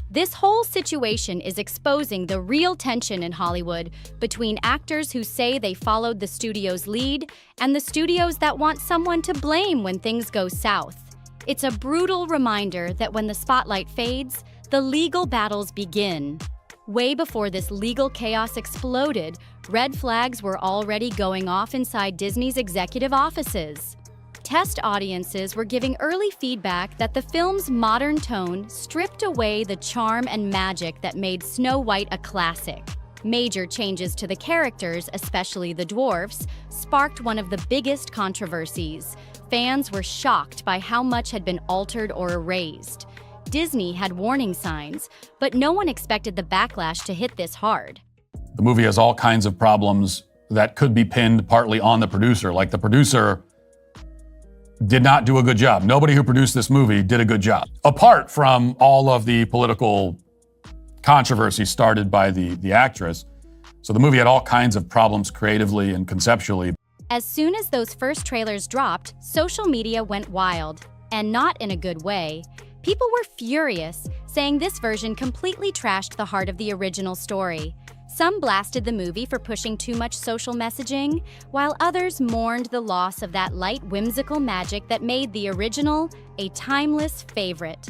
This whole situation is exposing the real tension in Hollywood between actors who say they followed the studio's lead and the studios that want someone to blame when things go south. It's a brutal reminder that when the spotlight fades, the legal battles begin. Way before this legal chaos exploded, red flags were already going off inside Disney's executive offices. Test audiences were giving early feedback that the film's modern tone stripped away the charm and magic that made Snow White a classic. Major changes to the characters, especially the dwarfs, sparked one of the biggest controversies. Fans were shocked by how much had been altered or erased. Disney had warning signs, but no one expected the backlash to hit this hard. The movie has all kinds of problems that could be pinned partly on the producer. Like, the producer did not do a good job. Nobody who produced this movie did a good job. Apart from all of the political controversy started by the actress. So the movie had all kinds of problems creatively and conceptually. As soon as those first trailers dropped, social media went wild, and not in a good way. People were furious, saying this version completely trashed the heart of the original story. Some blasted the movie for pushing too much social messaging, while others mourned the loss of that light, whimsical magic that made the original a timeless favorite.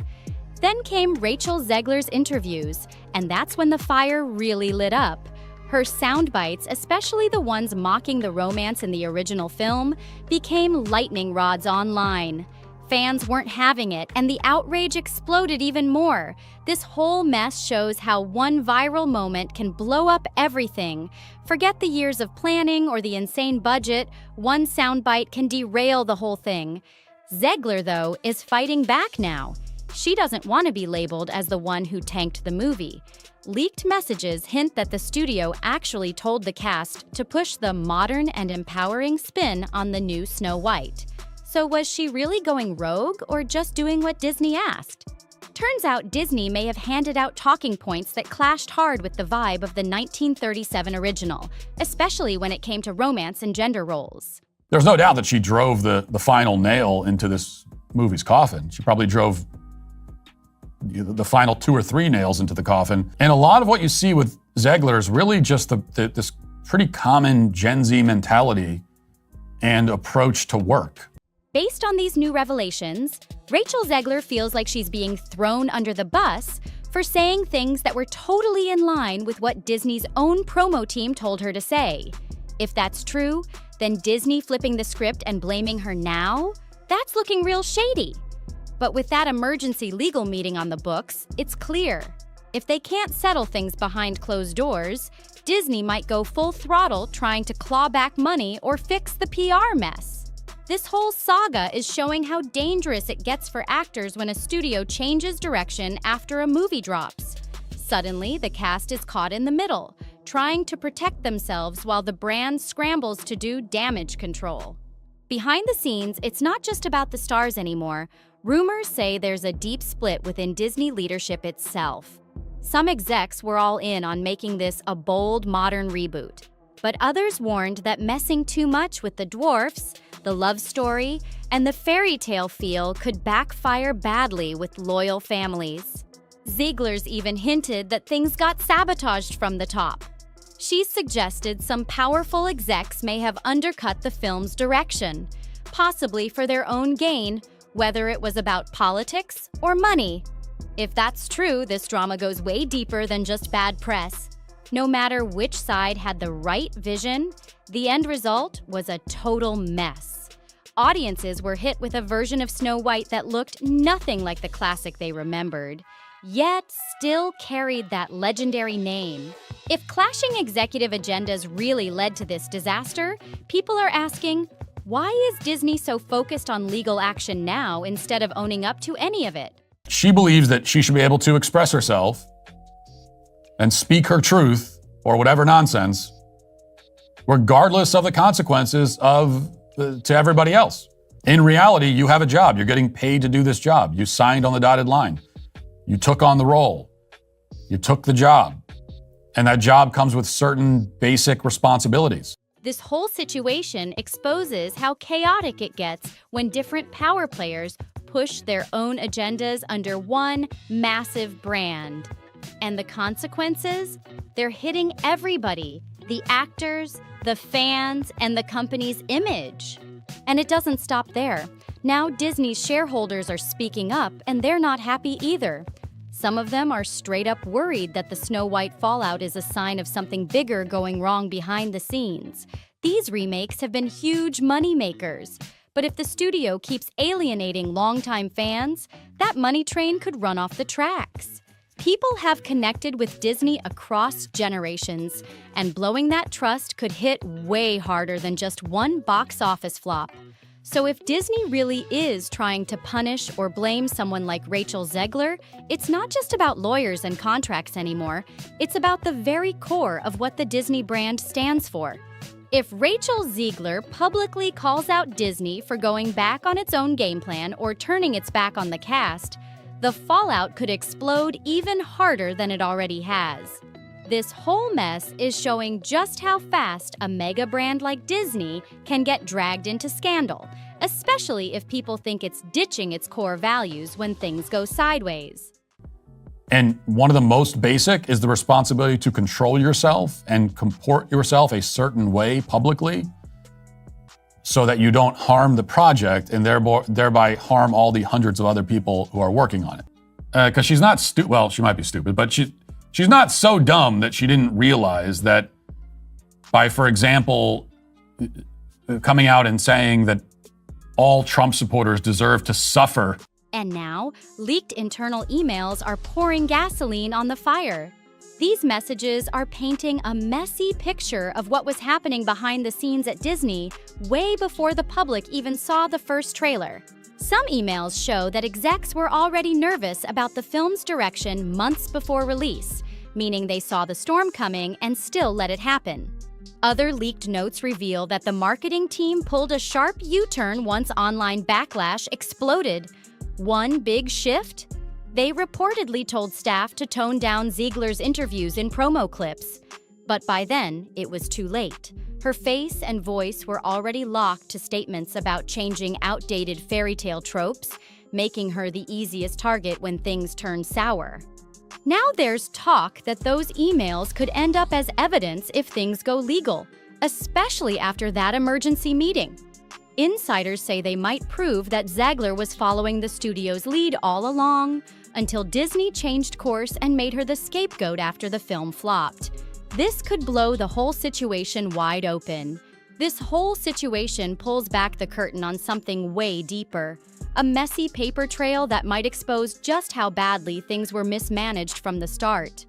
Then came Rachel Zegler's interviews, and that's when the fire really lit up. Her sound bites, especially the ones mocking the romance in the original film, became lightning rods online. Fans weren't having it, and the outrage exploded even more. This whole mess shows how one viral moment can blow up everything. Forget the years of planning or the insane budget, one soundbite can derail the whole thing. Zegler, though, is fighting back now. She doesn't want to be labeled as the one who tanked the movie. Leaked messages hint that the studio actually told the cast to push the modern and empowering spin on the new Snow White. So was she really going rogue or just doing what Disney asked? Turns out Disney may have handed out talking points that clashed hard with the vibe of the 1937 original, especially when it came to romance and gender roles. There's no doubt that she drove the final nail into this movie's coffin. She probably drove the final 2 or 3 nails into the coffin. And a lot of what you see with Zegler is really just this pretty common Gen Z mentality and approach to work. Based on these new revelations, Rachel Zegler feels like she's being thrown under the bus for saying things that were totally in line with what Disney's own promo team told her to say. If that's true, then Disney flipping the script and blaming her now? That's looking real shady. But with that emergency legal meeting on the books, it's clear. If they can't settle things behind closed doors, Disney might go full throttle trying to claw back money or fix the PR mess. This whole saga is showing how dangerous it gets for actors when a studio changes direction after a movie drops. Suddenly, the cast is caught in the middle, trying to protect themselves while the brand scrambles to do damage control. Behind the scenes, it's not just about the stars anymore. Rumors say there's a deep split within Disney leadership itself. Some execs were all in on making this a bold, modern reboot. But others warned that messing too much with the dwarfs, the love story, and the fairy tale feel could backfire badly with loyal families. Zegler's even hinted that things got sabotaged from the top. She's suggested some powerful execs may have undercut the film's direction, possibly for their own gain, whether it was about politics or money. If that's true, this drama goes way deeper than just bad press. No matter which side had the right vision, the end result was a total mess. Audiences were hit with a version of Snow White that looked nothing like the classic they remembered, yet still carried that legendary name. If clashing executive agendas really led to this disaster, people are asking, why is Disney so focused on legal action now instead of owning up to any of it? She believes that she should be able to express herself and speak her truth or whatever nonsense, regardless of the consequences to everybody else. In reality, you have a job. You're getting paid to do this job. You signed on the dotted line. You took on the role. You took the job. And that job comes with certain basic responsibilities. This whole situation exposes how chaotic it gets when different power players push their own agendas under one massive brand. And the consequences? They're hitting everybody, the actors, the fans, and the company's image. And it doesn't stop there. Now Disney's shareholders are speaking up, and they're not happy either. Some of them are straight up worried that the Snow White fallout is a sign of something bigger going wrong behind the scenes. These remakes have been huge money makers. But if the studio keeps alienating longtime fans, that money train could run off the tracks. People have connected with Disney across generations, and blowing that trust could hit way harder than just one box office flop. So if Disney really is trying to punish or blame someone like Rachel Zegler, it's not just about lawyers and contracts anymore. It's about the very core of what the Disney brand stands for. If Rachel Zegler publicly calls out Disney for going back on its own game plan or turning its back on the cast, the fallout could explode even harder than it already has. This whole mess is showing just how fast a mega brand like Disney can get dragged into scandal, especially if people think it's ditching its core values when things go sideways. And one of the most basic is the responsibility to control yourself and comport yourself a certain way publicly so that you don't harm the project and thereby harm all the hundreds of other people who are working on it. Because she's not stupid. Well, she might be stupid, but she's not so dumb that she didn't realize that by, for example, coming out and saying that all Trump supporters deserve to suffer. And now, leaked internal emails are pouring gasoline on the fire. These messages are painting a messy picture of what was happening behind the scenes at Disney way before the public even saw the first trailer. Some emails show that execs were already nervous about the film's direction months before release, meaning they saw the storm coming and still let it happen. Other leaked notes reveal that the marketing team pulled a sharp U-turn once online backlash exploded. One big shift? They reportedly told staff to tone down Zegler's interviews in promo clips. But by then, it was too late. Her face and voice were already locked to statements about changing outdated fairy tale tropes, making her the easiest target when things turn sour. Now there's talk that those emails could end up as evidence if things go legal, especially after that emergency meeting. Insiders say they might prove that Zegler was following the studio's lead all along, until Disney changed course and made her the scapegoat after the film flopped. This could blow the whole situation wide open. This whole situation pulls back the curtain on something way deeper, a messy paper trail that might expose just how badly things were mismanaged from the start.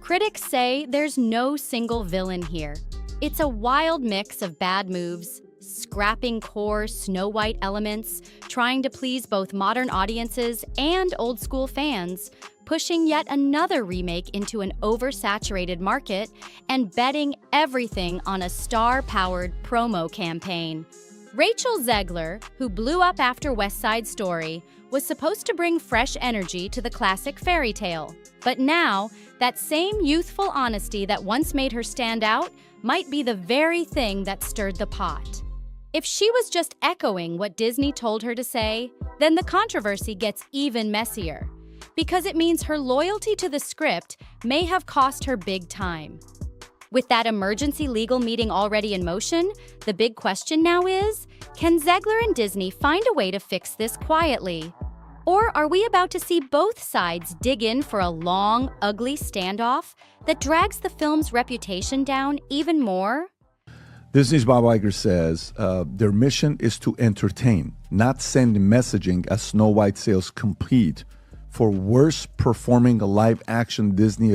Critics say there's no single villain here. It's a wild mix of bad moves, scrapping core Snow White elements, trying to please both modern audiences and old-school fans, pushing yet another remake into an oversaturated market, and betting everything on a star-powered promo campaign. Rachel Zegler, who blew up after West Side Story, was supposed to bring fresh energy to the classic fairy tale. But now, that same youthful honesty that once made her stand out might be the very thing that stirred the pot. If she was just echoing what Disney told her to say, then the controversy gets even messier, because it means her loyalty to the script may have cost her big time. With that emergency legal meeting already in motion, the big question now is, can Zegler and Disney find a way to fix this quietly? Or are we about to see both sides dig in for a long, ugly standoff that drags the film's reputation down even more? Disney's Bob Iger says their mission is to entertain, not send messaging as Snow White sales compete for worst performing live-action Disney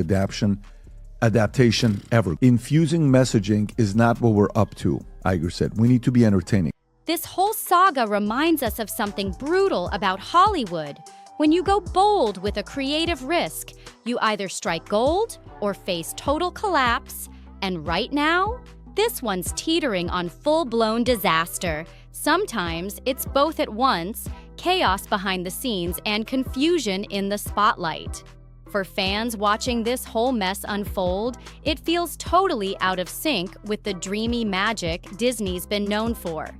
adaptation ever. Infusing messaging is not what we're up to, Iger said. We need to be entertaining. This whole saga reminds us of something brutal about Hollywood. When you go bold with a creative risk, you either strike gold or face total collapse. And right now, this one's teetering on full-blown disaster. Sometimes it's both at once, chaos behind the scenes and confusion in the spotlight. For fans watching this whole mess unfold, it feels totally out of sync with the dreamy magic Disney's been known for.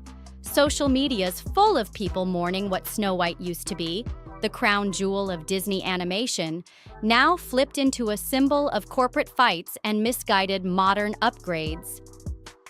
Social media's full of people mourning what Snow White used to be, the crown jewel of Disney animation, now flipped into a symbol of corporate fights and misguided modern upgrades.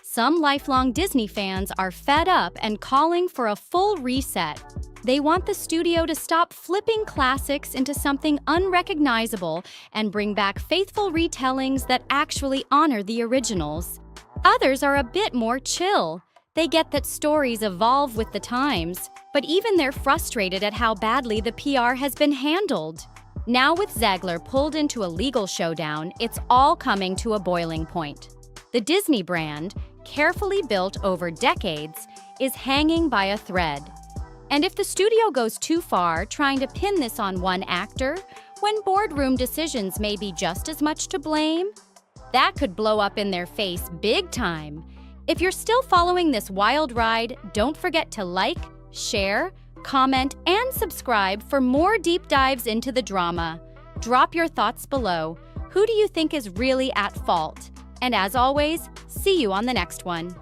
Some lifelong Disney fans are fed up and calling for a full reset. They want the studio to stop flipping classics into something unrecognizable and bring back faithful retellings that actually honor the originals. Others are a bit more chill. They get that stories evolve with the times, but even they're frustrated at how badly the PR has been handled. Now with Zegler pulled into a legal showdown, it's all coming to a boiling point. The Disney brand, carefully built over decades, is hanging by a thread. And if the studio goes too far trying to pin this on one actor, when boardroom decisions may be just as much to blame, that could blow up in their face big time. If you're still following this wild ride, don't forget to like, share, comment, and subscribe for more deep dives into the drama. Drop your thoughts below. Who do you think is really at fault? And as always, see you on the next one.